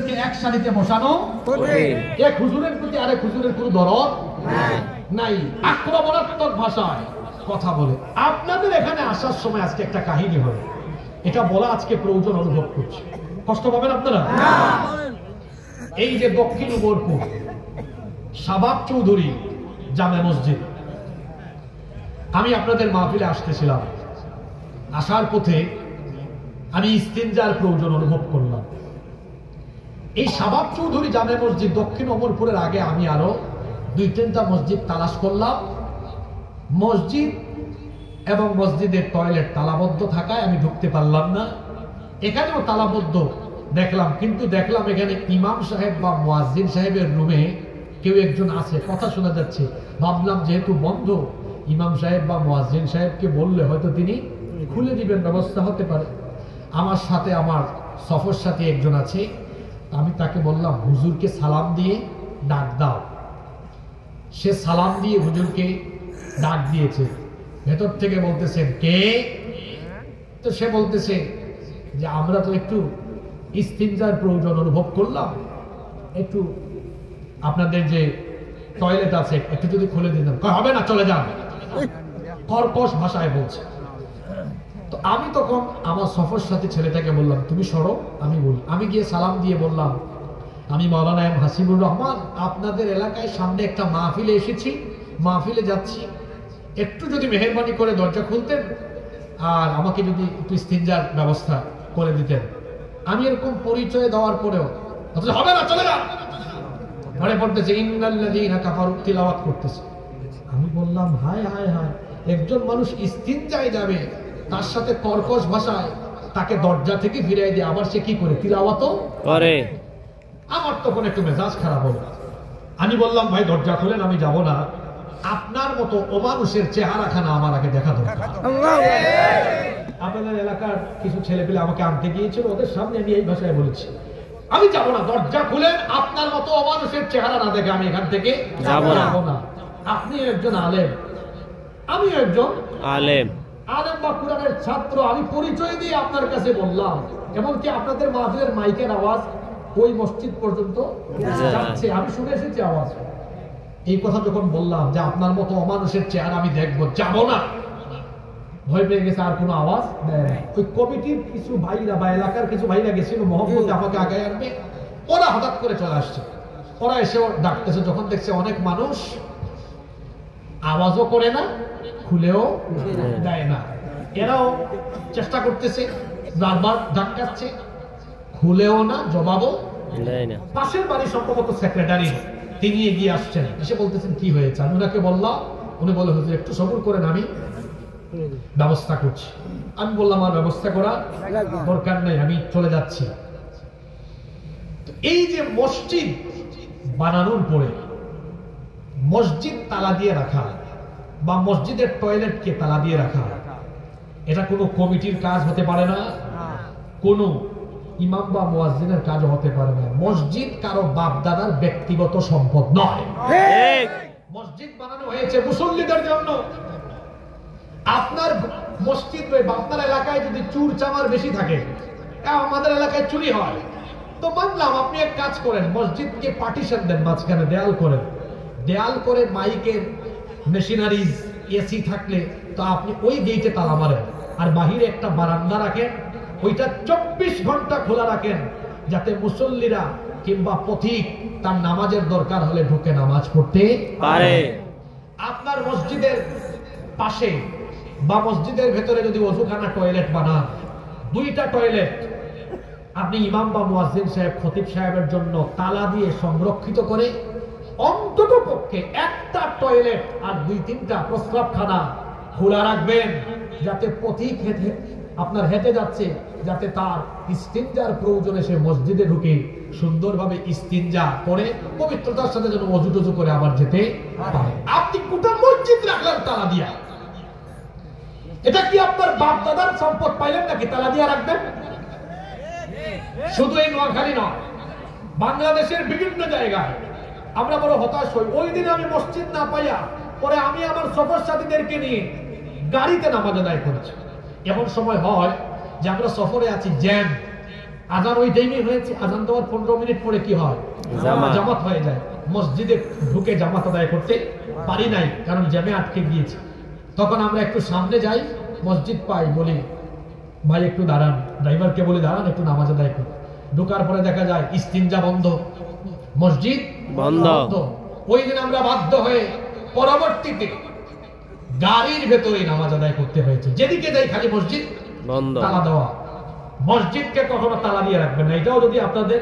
হুজুরদেরকে এক সারিতে বসানো এক হুজুরের প্রতি আরেক হুজুরের কোনো দরদ নাই, আক্রমণাত্মক ভাষায় কথা বলে। আপনাদের এখানে আসার সময় আজকে একটা কাহিনী হবে, এটা বলা আজকে প্রয়োজন অনুভব করছে। কষ্ট পাবেন আপনারা? এই যে দক্ষিণ উমরপুর শাবাব চৌধুরী জামে মসজিদ, আমি আপনাদের মাহফিলে আসতেছিলাম, আসার পথে আমি ইস্তিনজার প্রয়োজন অনুভব করলাম। এই শাবাব চৌধুরী জামে মসজিদ দক্ষিণ উমরপুরের আগে আমি আরো 2-3টা মসজিদ তালাশ করলাম। মসজিদ এবং মসজিদের টয়লেট তালাবদ্ধ থাকায় আমি ঢুকতে পারলাম না। এখানেও তালাবদ্ধ দেখলাম, কিন্তু দেখলাম এখানে ইমাম সাহেব বা মুয়াজ্জিন সাহেবের রুমে কেউ একজন আছে, কথা শোনা যাচ্ছে। ভাবলাম যেহেতু বন্ধ, ইমাম সাহেব বা মুয়াজ্জিন সাহেবকে বললে হয়তো তিনি খুলে দিবেন, ব্যবস্থা হতে পারে। আমার সাথে আমার সফর সাথী একজন আছে, আমি তাকে বললাম হুজুরকে সালাম দিয়ে ডাক দাও। সে সালাম দিয়ে হুজুরকে ডাক দিয়েছে। ভেতর থেকে বলতেছেন কে? তো সে বলতেছে যে আমরা তো একটু ইস্তিনজার প্রয়োজন অনুভব করলাম, একটু আপনাদের যে টয়লেট আছে একটু যদি খুলে দিতাম। হবে না, চলে যান, কর্কশ ভাষায় বলছে। তো আমি তখন আমার সফর সাথী ছেলেটাকে বললাম তুমি সরো, আমি বলি। আমি গিয়ে সালাম দিয়ে বললাম আমি মাওলানা এম হাসিবুর রহমান, আপনাদের এলাকায় সামনে একটা মাহফিলে এসেছি, মাহফিলে যাচ্ছি, একটু যদি মেহেরবানি করে দরজা খুলতেন আর আমাকে যদি একটু ইস্তিনজার ব্যবস্থা করে দিতেন। আমি এরকম পরিচয় দেওয়ার পরেও হবে না, চলে যান, ঘরে পড়তেছে ইন্নাল্লাযীনা কাফারু তিলাওয়াত করতেছে। আমি বললাম হায় হায় হায়, একজন মানুষ ইস্তিনজায় যাবে, তার সাথে কর্কশ ভাষায় তাকে দরজা থেকে ফিরিয়ে দিয়ে আবার সে কি করে তিলাওয়াতও করে। আমার তখন একটু মেজাজ খারাপ হলো। আমি বললাম ভাই দরজা খুলেন, আমি যাব না, আপনার মতো অমানুষের চেহারাখানা আমার আগে দেখা দরকার। আপনাদের এলাকার কিছু ছেলেপেলে আমাকে আনতে গিয়েছিল, ওদের সামনে আমি এই ভাষায় বলেছি আমি যাব না, দরজা খুলেন, আপনার মতো অমানুষের চেহারা না দেখে আমি এখান থেকে যাব না। আপনি একজন আলেম, আমি একজন আলেম, আলেম বা কুরআনের ছাত্র, আমি পরিচয় দিয়ে আপনার কাছে বললাম। এমনকি আপনাদের মাহফিলের মাইকের আওয়াজ ওই মসজিদ পর্যন্ত যাচ্ছে, আমি শুনে এসেছি আওয়াজ। এই কথা যখন বললাম যে আপনার মতো অমানুষের চেহারা আমি দেখবো, যাব না, ভয় পেয়ে গেছে, আর কোনো আওয়াজ দেয় না। ওই কমিটির কিছু ভাইরা বা এলাকার কিছু ভাইরা গেছিল মোহাম্মদে আমাকে আগে আনবে, ওরা হঠাৎ করে চলে আসছে। ওরা এসেও ডাকতেছে, যখন দেখছে অনেক মানুষ, আওয়াজও করে না, খুলেও দেয় না, এরাও চেষ্টা করতেছে, বারবার ডাকাচ্ছে, খুলেও না, জবাবও দেয় না। পাশের বাড়ি সম্ভবত সেক্রেটারি, তিনি এগিয়ে আসছেন, এসে বলতেছেন কি হয়েছে। আমি ওনাকে বললাম, উনি বলে হুজুর একটু সবুর করেন, আমি ব্যবস্থা করছি। আমি বললাম আর ব্যবস্থা করা দরকার নেই, আমি চলে যাচ্ছি। এই যে মসজিদ বানানোর পরে মসজিদ তালা দিয়ে রাখা বা মসজিদের টয়লেটকে তালা দিয়ে রাখা, এটা কোনো কমিটির কাজ হতে পারে না, কোনো ইমাম বা মুয়াজ্জিনের কাজও হতে পারে না। মসজিদ কারো বাপ দাদার ব্যক্তিগত সম্পদ নয়। মসজিদ বানানো হয়েছে মুসল্লিদের জন্য। আপনার মসজিদ বা আপনার এলাকায় যদি চুর চামার বেশি থাকে, আমাদের এলাকায় চুরি হয়, তো মানলাম আপনি এক কাজ করেন, মসজিদকে পার্টিশন দেন, মাঝখানে দেয়াল করেন, দেয়াল করে মাইকের মেশিনারিজ এসি থাকলে তো আপনি ওই গেটে তালা মারেন, আর বাহিরে একটা বারান্দা রাখেন, ওইটা 24 ঘন্টা খোলা রাখেন, যাতে মুসল্লিরা কিংবা পথিক তার নামাজের দরকার হলে ঢুকে নামাজ পড়তে পারে। আপনার মসজিদের পাশে বা মসজিদের ভেতরে যদি ওযুখানা টয়লেট বানান, 2টা টয়লেট আপনি ইমাম বা মুয়াজ্জিন সাহেব খতিব সাহেবের জন্য তালা দিয়ে সংরক্ষিত করে অন্তত পক্ষে একটা টয়লেট আর 2-3টা প্রস্রাবখানা খোলা রাখবেন, যাতে পথিক আপনার হেঁটে যাচ্ছে, যাতে তার ইস্তিনজার প্রয়োজনে সে মসজিদে ঢুকে সুন্দরভাবে ইস্তিনজা করে পবিত্রতার সাথে যেন ওযু টযু করে আবার যেতে পারে। আপনি গোটা মসজিদ রাখলেন তালা দিয়া, এটা কি আপনার বাপ দাদার সম্পদ পাইলেন নাকি তালা দিয়া রাখবেন? শুধু এই নোয়াখালী নয়, বাংলাদেশের বিভিন্ন জায়গায় আমরা বড় হতাশ হই। ওই দিন আমি মসজিদ না পাইয়া পরে আমি আমার সফর সাথীদেরকে নিয়ে গাড়িতে নামাজ আদায় করেছি। এমন সময় হয় যে আমরা সফরে আছি, জ্যাম, আজান ওই টাইমে হয়েছে, আজান দেওয়ার 15 মিনিট পরে কি হয়? জামাত হয়ে যায়। মসজিদে ঢুকে জামাত আদায় করতে পারি নাই, কারণ জ্যামে আটকে গিয়েছে। তখন আমরা একটু সামনে যাই, মসজিদ পাই, বলি ভাই একটু দাঁড়ান, ড্রাইভারকে বলি দাঁড়ান একটু নামাজ আদায় করি। ঢোকার পরে দেখা যায় ইস্তিনজা বন্ধ, মসজিদ বন্ধ। ওই দিন আমরা বাধ্য হয়ে পরবর্তীতে গাড়ির ভেতরে নামাজ আদায় করতে হয়েছে। যেদিকে যাই খালি মসজিদ বন্ধ, তালা দেওয়া। মসজিদকে কখনো তালা দিয়ে রাখবেন না। এটাও যদি আপনাদের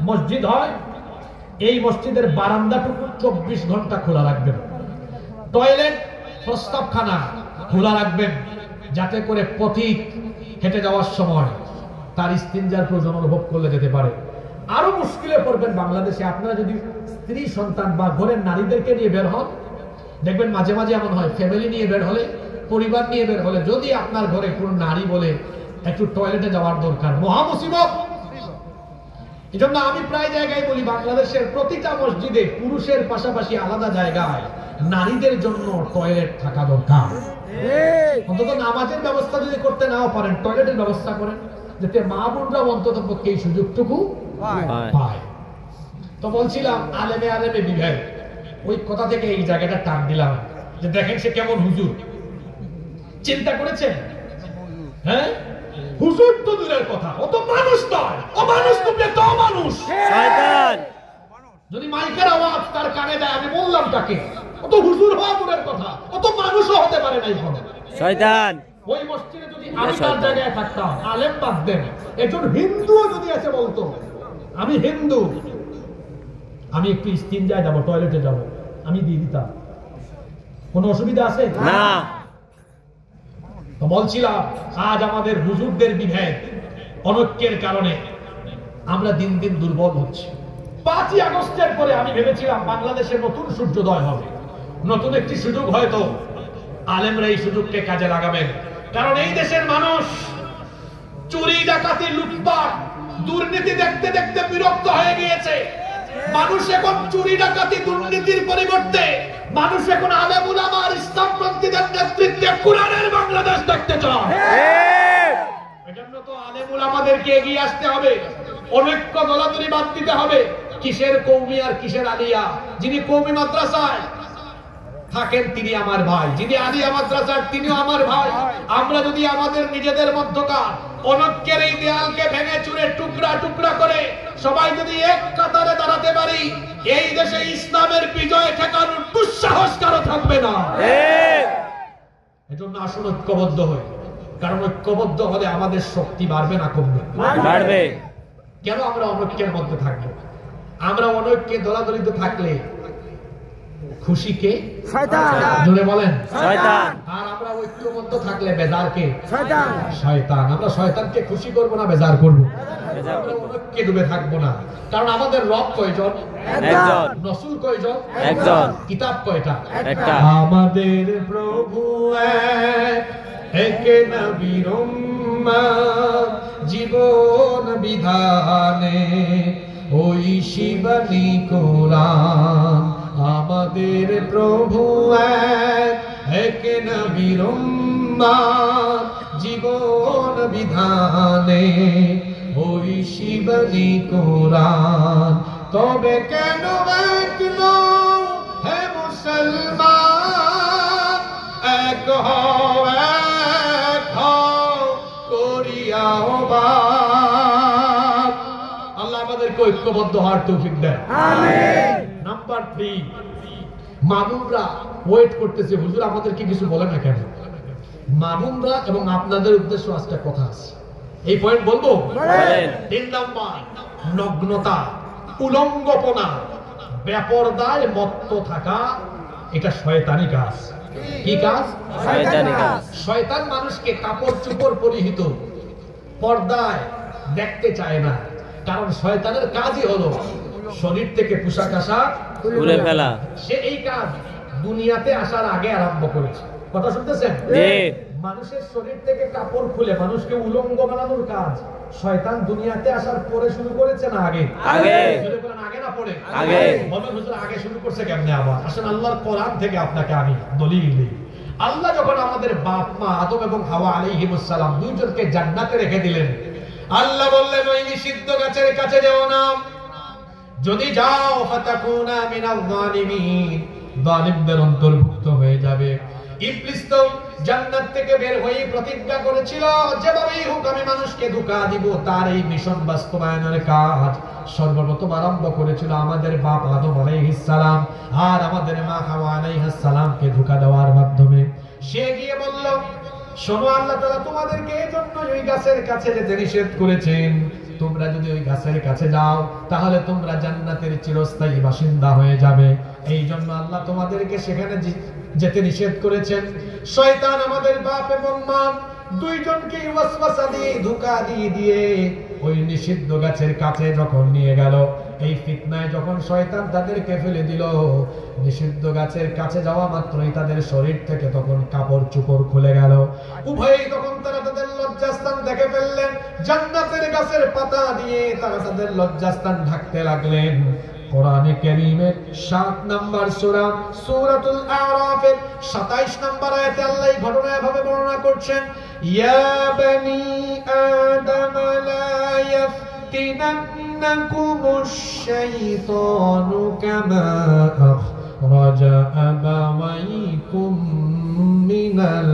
মসজিদ হয়, এই মসজিদের বারান্দাটুকু 24 ঘন্টা খোলা রাখবেন। টয়লেট, প্রস্তাবখানা খোলা রাখবেন, যাতে করে পথিক হেঁটে যাওয়ার সময় তার ইস্তিনজার প্রয়োজন অনুভব করলে যেতে পারে। আরো মুশকিলে পড়বেন বাংলাদেশে। আপনারা যদি স্ত্রী সন্তান বা ঘরের নারীদেরকে নিয়ে বের হন, দেখবেন মাঝে মাঝে এমন হয়, ফ্যামিলি নিয়ে বের হলে, পরিবার নিয়ে বের হলে, যদি আপনার ঘরে কোনো নারী বলে একটু টয়লেটে যাওয়ার দরকার, মহা মুসিবত। এই জন্য আমি প্রায় জায়গায় বলি, বাংলাদেশের প্রতিটা মসজিদে পুরুষের পাশাপাশি আলাদা জায়গায় নারীদের জন্য টয়লেট থাকা দরকার। অন্তত নামাজের ব্যবস্থা যদি করতে নাও পারেন, টয়লেটের ব্যবস্থা করেন, যাতে মা বোনরা অন্তত পক্ষে এই সুযোগটুকু পায়। তো বলছিলাম আলেমে আলেমে বিভেদ, ওই কথা থেকে এই জায়গাটা টান দিলাম যে দেখেন সে কেমন হুজুর। চিন্তা করেছেন? হ্যাঁ, হুজুর তো দূরের কথা, ও তো মানুষ নয়, ও মানুষ তুমি তো মানুষ। শয়তান যদি মাইকের আওয়াজ তার কানে দেয়, আমি বললাম তাকে, ও তো হুজুর হওয়া দূরের কথা, ও তো মানুষও হতে পারে না। শয়তান ওই মসজিদে যদি আমি তার জায়গায় থাকতাম, আলেম বাদ দেন, একজন হিন্দুও যদি এসে বলতো আমি হিন্দু, আমি একটু ইস্তিনজায় যাবো, টয়লেটে যাবো, আমি দিয়ে দিতাম। কোনো অসুবিধা আছে না। তো বলছিলাম আজ আমাদের হুজুরদের বিভেদ, অনৈক্যের কারণে আমরা দিন দিন দুর্বল হচ্ছি। 5ই আগস্টের পরে আমি ভেবেছিলাম বাংলাদেশে নতুন সূর্যোদয় হবে, নতুন একটি সুযোগ, হয়তো আলেমরা এই সুযোগকে কাজে লাগাবেন। কারণ এই দেশের মানুষ চুরি ডাকাতি লুটপাট দুর্নীতি দেখতে দেখতে বিরক্ত হয়ে গিয়েছে। মানুষ এখন চুরি ডাকাতি দুর্নীতির পরিবর্তে মানুষ এখন আলেম উলামা আর ইসলামপন্থীদের নেতৃত্বে কোরআনের বাংলাদেশ দেখতে চায়। এজন্য তো আলেম উলামাদেরকে এগিয়ে আসতে হবে, অনৈক্য দলাদলি বাদ দিতে হবে। কিসের কওমি আর কিসের আলিয়া? যিনি কওমি মাদ্রাসায় থাকেন তিনি আমার ভাই, যিনি আলিয়া মাদ্রাসার তিনিও আমার ভাই। আমরা যদি আমাদের নিজেদের মধ্যকার অনৈক্যের এই দেয়ালকে ভেঙে চুরে টুকরা টুকরা করে সবাই যদি এক কাতারে দাঁড়াতে পারি, এই দেশে ইসলামের বিজয় ঠেকানোর দুঃসাহস কারো থাকবে না। এজন্য আসুন ঐক্যবদ্ধ হই, কারণ ঐক্যবদ্ধ হলে আমাদের শক্তি বাড়বে না কমবে? বাড়বে। কেন আমরা অনৈক্যের মধ্যে থাকবো? আমরা অনৈক্যে দলাদলিতে থাকলে খুশি কে? শয়তান। জোরে বলেন শয়তান। আর আমরা ঐক্যবদ্ধ থাকলে বেজার কে? শয়তান। শয়তান। আমরা শয়তানকে খুশি করব না বেজার করব? আমরা ঐক্যে ডুবে থাকবো না। কারণ আমাদের রব কয়জন? একজন। রাসূল কয়জন? একজন। কিতাব কয়টা? একটা। আমাদের প্রভু এক, একে নবীর উম্মত, জীবন বিধানে ওই শিবানী কোরআন। আমাদের প্রভু এক, একে নবীর উম্মত, জীবন বিধানে ওই শিবানী কোরআন। তবে কেন এক নও হে মুসলমান, এক হও এক হও করিয়া বাত। আল্লাহ আমাদেরকে ঐক্যবদ্ধ হওয়ার তৌফিক দেন, আমিন। নাম্বার 3, মামুনরা ওয়েট করতেছে, হুজুর আমাদেরকে কিছু বলে না কেন? মামুনরা এবং আপনাদের উদ্দেশ্য আজকে কথা আছে, এই পয়েন্ট বলবো। 3 নাম্বার, নগ্নতা, উলঙ্গপনা, বেপরদায় মত্ত থাকা, এটা শয়তানি কাজ। কি কাজ? শয়তানি কাজ। শয়তান মানুষকে কাপড় চোপড় পরিহিত পর্দায় দেখতে চায় না, কারণ শয়তানের কাজই হলো শরীর থেকে পোশাক আশাক খুলে ফেলা। সে এই কাজ দুনিয়াতে আসার আগে আরম্ভ করেছে। কথা শুনতেছেন? মানুষের শরীর থেকে কাপড় খুলে মানুষকে উলঙ্গ বানানোর কাজ শয়তান দুনিয়াতে আসার পরে শুরু করেছে না আগে? আগে। আগে না পরে? আগে। বলেন হুজুর আগে শুরু করছে কেমনে? আবার আসেন আল্লাহর কোরআন থেকে আপনাকে আমি দলিল দিই। আল্লাহ যখন আমাদের বাপ মা আদম এবং হাওয়া আলাইহিস সালাম দুইজনকে জান্নাতে রেখে দিলেন, আল্লাহ বললেন ওই নিষিদ্ধ গাছের কাছে যেও না, যদি যাও ফাতাকুনা মিনাল যালিমিন, জালিমদের অন্তর্ভুক্ত হয়ে যাবে। ইবলিস তো জান্নাত থেকে বের হয়ে প্রতিজ্ঞা করেছিল যেভাবেই হোক আমি মানুষকে ধোঁকা দিব। তার এই মিশন বাস্তবায়নের কাজ সর্বপ্রথম আরম্ভ করেছিল আমাদের বাপ আদম আলাইহিস সালাম আর আমাদের মা হাওয়া আলাইহিস সালামকে ধোঁকা দেওয়ার মাধ্যমে। সে গিয়ে বলল, শোনো আল্লাহ তাআলা তোমাদেরকে এজন্য ওই গাছের কাছে যেতে নিষেধ করেছেন। তোমরা যদি ওই গাছের কাছে যাও তাহলে তোমরা জান্নাতের চিরস্থায়ী বাসিন্দা হয়ে যাবে। এই জন্য আল্লাহ তোমাদেরকে সেখানে যেতে নিষেধ করেছেন। শয়তান আমাদের বাপ এবং মা দুইজনকে ওয়াসওয়াসা দিয়ে ধোঁকা দিয়ে ওই নিষিদ্ধ গাছের কাছে যখন নিয়ে গেল, এই ফিতনায় যখন শয়তান তাদেরকে ফেলে দিল, নিষিদ্ধ গাছের কাছে যাওয়া মাত্রই তাদের শরীর থেকে তখন কাপড় চোপড় খুলে গেল। উভয়ই তখন তারা তাদের লজ্জাস্থান দেখে ফেললেন। জান্নাতের গাছের পাতা দিয়ে তারা তাদের লজ্জাস্থান ঢাকতে লাগলেন। কোরআনে কারীমের 7 নম্বর সূরা সূরাতুল আরাফের 27 নম্বর আয়াতে আল্লাহ এই ঘটনা এভাবে বর্ণনা করছেন, ইয়া বনি আদম লা ইয়াফতিনান্নাকুমুশ শাইতানু কামা আখরাজা আবাওয়াইকুম মিনাল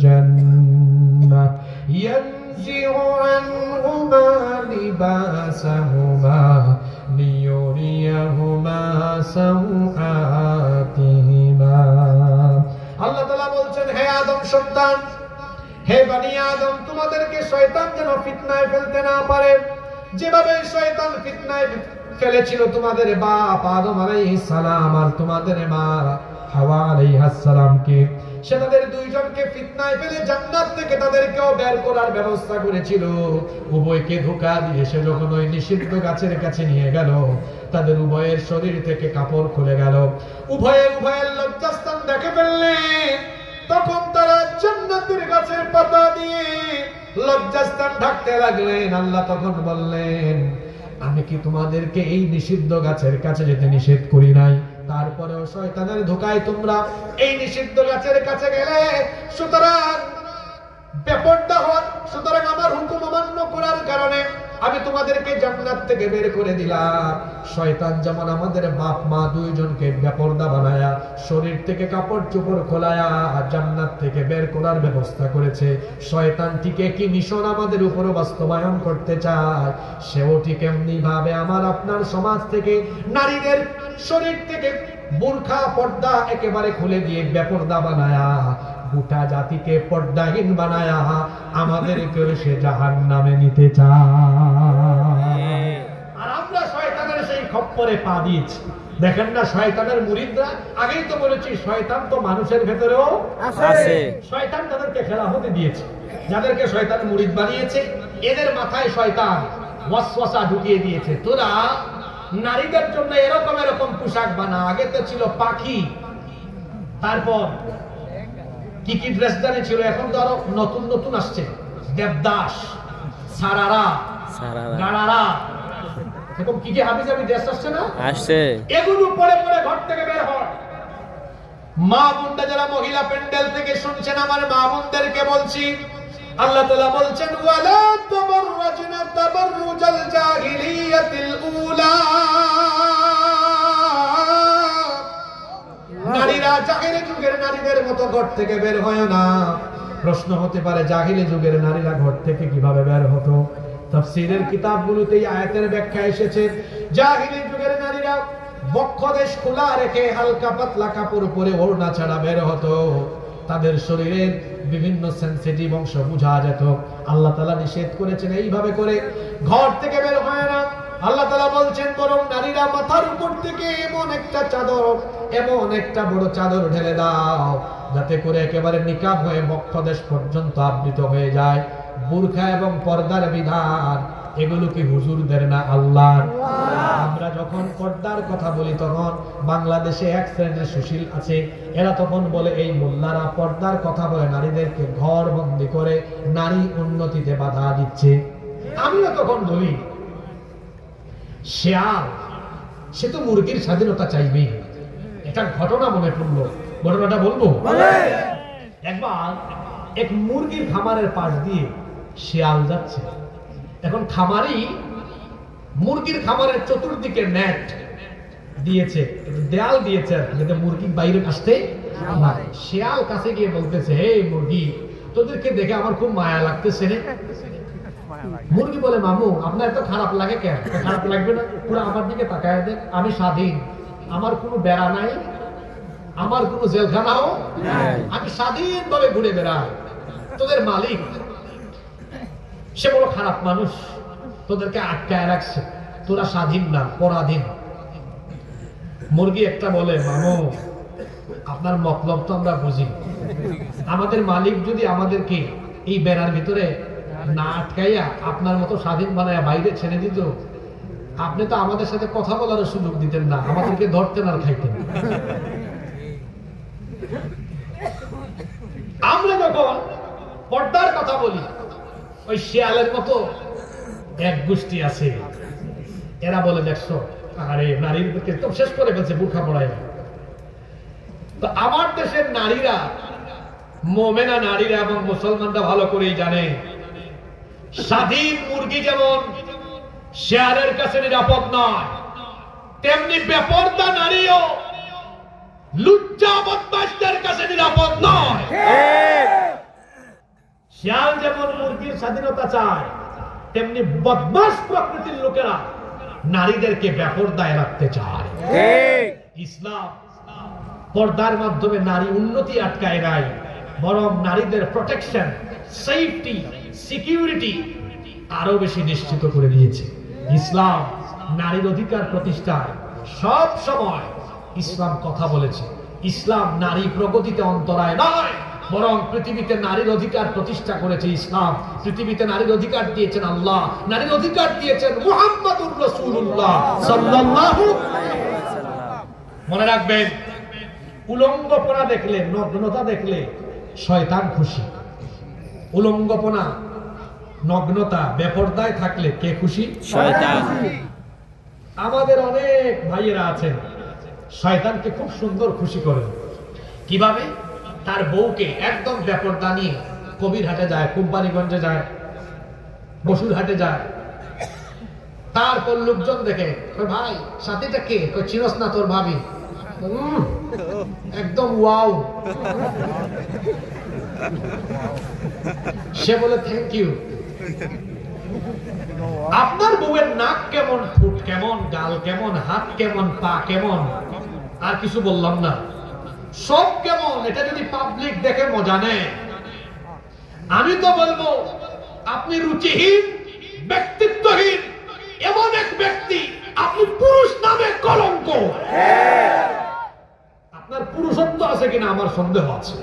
জান্নাহ ইয়ানজিউ আনহুমা লিবাসাহুমা লিয়ুরিয়াহুমা সাওআতিহিমা। আল্লাহ তাআলা বলছেন, হে আদম সন্তান, হে বনি আদম, তোমাদেরকে শয়তান যেন ফিতনায় ফেলতে না পারে। যেভাবে শয়তান ফিতনায় ফেলেছিল তোমাদের বাপ আদম আলাইহিস সালাম আর তোমাদের মা হাওয়া আলাইহিস সালামকে, সে তাদের দুইজনকে ফিতনায় ফেলে জান্নাত থেকে তাদেরকেও বের করার ব্যবস্থা করেছিল। উভয়কে ধোঁকা দিয়ে সে যখন ওই নিষিদ্ধ গাছের কাছে নিয়ে গেল, তাদের উভয়ের শরীর থেকে কাপড় খুলে গেল। উভয়ের লজ্জাস্থান দেখে ফেললেন। তখন তারা জান্নাতের গাছের পাতা দিয়ে লজ্জাস্থান ঢাকতে লাগলেন। আল্লাহ তখন বললেন, আমি কি তোমাদেরকে এই নিষিদ্ধ গাছের কাছে যেতে নিষেধ করি নাই? তারপরেও শয়তানের ধোঁকায় তোমরা এই নিষিদ্ধ গাছের কাছে গেলে। সুতরাং বেপরদা হওয়ার, সুতরাং আমার হুকুম অমান্য করার কারণে আমি তোমাদেরকে জান্নাত থেকে বের করে দিলাম। শয়তান যেমন আমাদের বাপ মা দুইজনকে বেপরদা বানায়া শরীর থেকে কাপড় চোপড় খোলায়া জান্নাত থেকে বের করার ব্যবস্থা করেছে, শয়তান ঠিক একই মিশন আমাদের উপরে বাস্তবায়ন করতে চায়। সেও ঠিক এমনি ভাবে আমার আপনার সমাজ থেকে, নারীদের শরীর থেকে বুরখা পর্দা একেবারে খুলে দিয়ে বেপরদা বানায়া গোটা জাতিকে পর্দাহীন বানায়া আমাদেরকে সে জাহান্নামে নিতে চায়। আর আমরা শয়তানের সেই খপ্পরে পা দিয়েছি। দেখেন না, শয়তানের মুরিদরা, আগেই তো বলেছি শয়তান তো মানুষের ভেতরেও আছে। শয়তান তাদেরকে খেলা হতে দিয়েছে। যাদেরকে শয়তান মুরিদ বানিয়েছে এদের মাথায় শয়তান ওয়াসওয়াসা ঢুকিয়ে দিয়েছে, তোরা নারীদের জন্য এরকম এরকম পোশাক বানা। আগে তো ছিল পাখি, তারপর কি কি ড্রেস জানে ছিল, এখন তো আরো নতুন নতুন আসছে, দেবদাস, সারারা, গাড়ারা, এরকম কি কি হাবিজাবি ড্রেস আসছে না, আসছে। এগুলো পরে পরে ঘর থেকে বের হয়। মা বোনরা যারা মহিলা প্যান্ডেল থেকে শুনছেন, আমার মা বোনদেরকে বলছি, আল্লাহ তাআলা বলছেন, ওয়ালা তাবাররাজনা তাবাররুজাল জাহিলিয়াতিল উলা। নারীরা জাহিলি যুগের নারীদের মতো ঘর থেকে বের হয় না। প্রশ্ন হতে পারে, জাহিলি যুগের নারীরা ঘর থেকে কিভাবে বের হতো? তাফসীরের কিতাবগুলোতে এই আয়াতের ব্যাখ্যা এসেছে, জাহিলি যুগের নারীরা বক্ষদেশ খোলা রেখে হালকা পাতলা কাপড় পরে ওড়না ছাড়া বের হতো। তাদের শরীরের বিভিন্ন সেনসিটিভ অংশ বোঝা যেত। আল্লাহ তাআলা নিষেধ করেছেন এইভাবে করে ঘর থেকে বের হয় না। আল্লাহ তাআলা বলছেন, বরং নারীরা মাথার উপর থেকে এমন একটা চাদর, এমন একটা বড় চাদর ঢেলে দাও যাতে করে একেবারে নিকাব হয়ে বক্ষদেশ পর্যন্ত আবৃত হয়ে যায়। বুরখা এবং পর্দার বিধান এগুলো কি হুজুরদের না আল্লাহর? আমরা যখন পর্দার কথা বলি তখন বাংলাদেশে এক শ্রেণীর সুশীল আছে, এরা তখন বলে এই মোল্লারা পর্দার কথা বলে নারীদেরকে ঘর বন্দি করে নারী উন্নতিতে বাধা দিচ্ছে। আমিও তখন বলি, শেয়াল সে তো মুরগির স্বাধীনতা চাইবে। একটা ঘটনা মনে পড়লো, ঘটনাটা বলবো। একবার এক মুরগির খামারের পাশ দিয়ে শেয়াল যাচ্ছে। এখন খামারি মুরগির খামারের চতুর্দিকে নেট দিয়েছে, দেয়াল দিয়েছে যাতে মুরগি বাইরে আসতে না। শিয়াল কাছে গিয়ে বলতেছে, হে মুরগি, তোদেরকে দেখে আমার খুব মায়া লাগতেছে রে। মুরগি বলে, মামু আপনার এত খারাপ লাগে কেন? খারাপ লাগবে না, পুরো আমার দিকে তাকায় দেখ, আমি স্বাধীন, আমার কোনো বেড়া নাই, আমার কোনো জেলখানাও, আমি স্বাধীন ভাবে ঘুরে বেড়াই। তোদের মালিক সে বড় খারাপ মানুষ, তোদেরকে আটকায় রাখছে, তোরা স্বাধীন না, পরাধীন। মুরগি একটা বলে, মামু আপনার মতলব তো আমরা বুঝি, আমাদের মালিক যদি আমাদেরকে এই বেড়ার ভিতরে না আটকাইয়া আপনার মতো স্বাধীন বানায় বাইরে ছেড়ে দিত, আপনি তো আমাদের সাথে কথা বলার সুযোগ দিতেন না, আমাদেরকে ধরতেন আর খাইতেন। আমরা যখন পর্দার কথা বলি, ওই শিয়ালের মতো এক গোষ্ঠী আছে, এরা বলে দেখছো, আরে নারীর দিকে তো শেষ করে ফেলছে, বুরখা পড়ায়। তো আমার দেশের নারীরা, মোমেনা নারীরা এবং মুসলমানরা ভালো করেই জানে, স্বাধীন মুরগি যেমন শিয়ালের কাছে নিরাপদ নয়, তেমনি বেপরদা নারীও লুচ্চা বদমাশদের কাছে নিরাপদ নয়। শিয়াল যেমন মুরগির স্বাধীনতা চায়, তেমনি বদমাশ প্রকৃতির লোকেরা নারীদেরকে বেপরদায় রাখতে চায়। ইসলাম পর্দার মাধ্যমে নারী উন্নতি আটকায় নাই, বরং নারীদের প্রোটেকশন, সেফটি, সিকিউরিটি আরো বেশি নিশ্চিত করে দিয়েছে। ইসলাম নারীর অধিকার প্রতিষ্ঠায় সব সময় ইসলাম কথা বলেছে। ইসলাম নারী প্রগতিতে অন্তরায় নয়, বরং পৃথিবীতে নারীর অধিকার প্রতিষ্ঠা করেছে ইসলাম। পৃথিবীতে নারীর অধিকার দিয়েছেন আল্লাহ, নারীর অধিকার দিয়েছেন মুহাম্মাদুর রাসূলুল্লাহ সাল্লাল্লাহু আলাইহি ওয়াসাল্লাম। মনে রাখবেন, উলঙ্গপনা দেখলে, নগ্নতা দেখলে শয়তান খুশি। উলঙ্গপনা, নগ্নতা, বেপরদায় থাকলে কে খুশি? শয়তান। আমাদের অনেক ভাইয়েরা আছেন শয়তানকে খুব সুন্দর খুশি করেন। কিভাবে? তার বউকে একদম বেপরদা নিয়ে কবিরহাটে যায়, কোম্পানিগঞ্জে যায়, বসুরহাটে যায়, তারপর লোকজন দেখে, ভাই সাথীটা কে? চিনস না তোর ভাবি? একদম ওয়াও। সে বলে থ্যাংক ইউ। আপনার বউয়ের নাক কেমন, ঠোঁট কেমন, গাল কেমন, হাত কেমন, পা কেমন, আর কিছু বললাম না, সব কেমন, এটা যদি পাবলিক দেখে মজা নেয়, আমি তো বলবো আপনি রুচিহীন, ব্যক্তিত্বহীন এমন এক ব্যক্তি, আপনি পুরুষ নামে কলঙ্ক। আপনার পুরুষত্ব আছে কিনা আমার সন্দেহ আছে।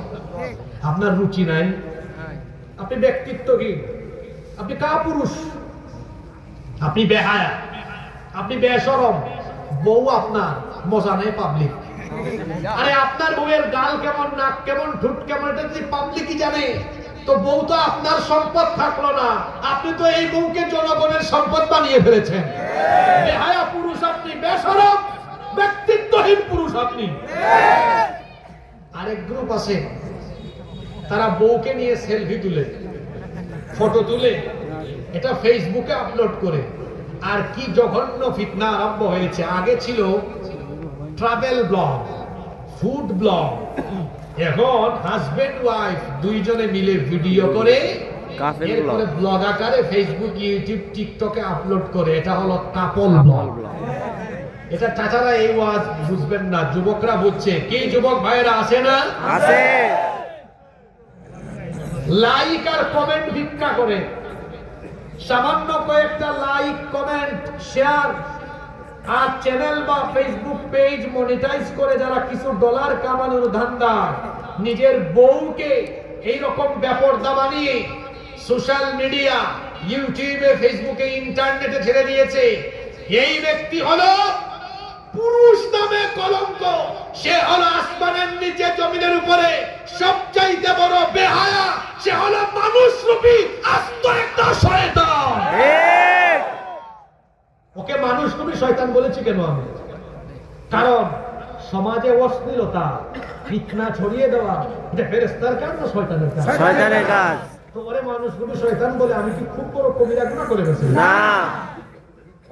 আপনার রুচি নাই, আপনি ব্যক্তিত্বহীন, আপনি কাপুরুষ, আপনি বেহায়া, আপনি বেশরম, বউ আপনার মজা নেই পাবলিক। আরে আপনার বউয়ের গাল কেমন, নাক কেমন, ঠোঁট কেমন, এটা যদি পাবলিকই জানে, তো বউ তো আপনার সম্পদ থাকলো না, আপনি তো এই বউকে জনগণের সম্পদ বানিয়ে ফেলেছেন। বেহায়া পুরুষ আপনি, বেশরম ব্যক্তিত্বহীন পুরুষ আপনি। আরেক গ্রুপ আছে, তারা বউকে নিয়ে সেলফি তুলে, ফটো তুলে, এটা ফেসবুকে আপলোড করে। আর কি জঘন্য ফিতনা আরম্ভ হয়েছে। আগে ছিল ট্রাভেল ব্লগ, ফুড ব্লগ, এখন হাজবেন্ড ওয়াইফ দুইজনে মিলে ভিডিও করে এরপরে ব্লগ আকারে ফেসবুক, ইউটিউব, টিকটকে আপলোড করে। এটা হলো কাপল ব্লগ। এটা চাচারা এই ওয়াজ বুঝবেন না, যুবকরা বুঝছে। কি যুবক ভাইরা আছে না? আছে। লাইক আর কমেন্ট ভিক্ষা করে, সামান্য কয়েকটা লাইক, কমেন্ট, শেয়ার আর চ্যানেল বা ফেসবুক পেজ মনিটাইজ করে যারা কিছু ডলার কামানোর ধান্দা, নিজের বউকে এইরকম বেপরদা বানিয়ে সোশ্যাল মিডিয়া, ইউটিউবে, ফেসবুকে, ইন্টারনেটে ছেড়ে দিয়েছে। এই ব্যক্তি হলো পুরুষ নামে কলঙ্ক। সে হলো আসমানের নিচে, জমিনের উপরে সবচাইতে বড় বেহায়া। সে হলো মানুষ রূপী আস্ত একটা শয়তান। ওকে মানুষ রূপী শয়তান বলেছি কেন আমি? কারণ সমাজে অশ্লীলতা, ফিতনা ছড়িয়ে দেওয়া, এটা ফেরেশতার কাজ না শয়তানের কাজ? শয়তানের কাজ। তোমারে মানুষগুলো শয়তান বলে, আমি কি খুব বড় কবিরা গুনাহ করে গেছি? না,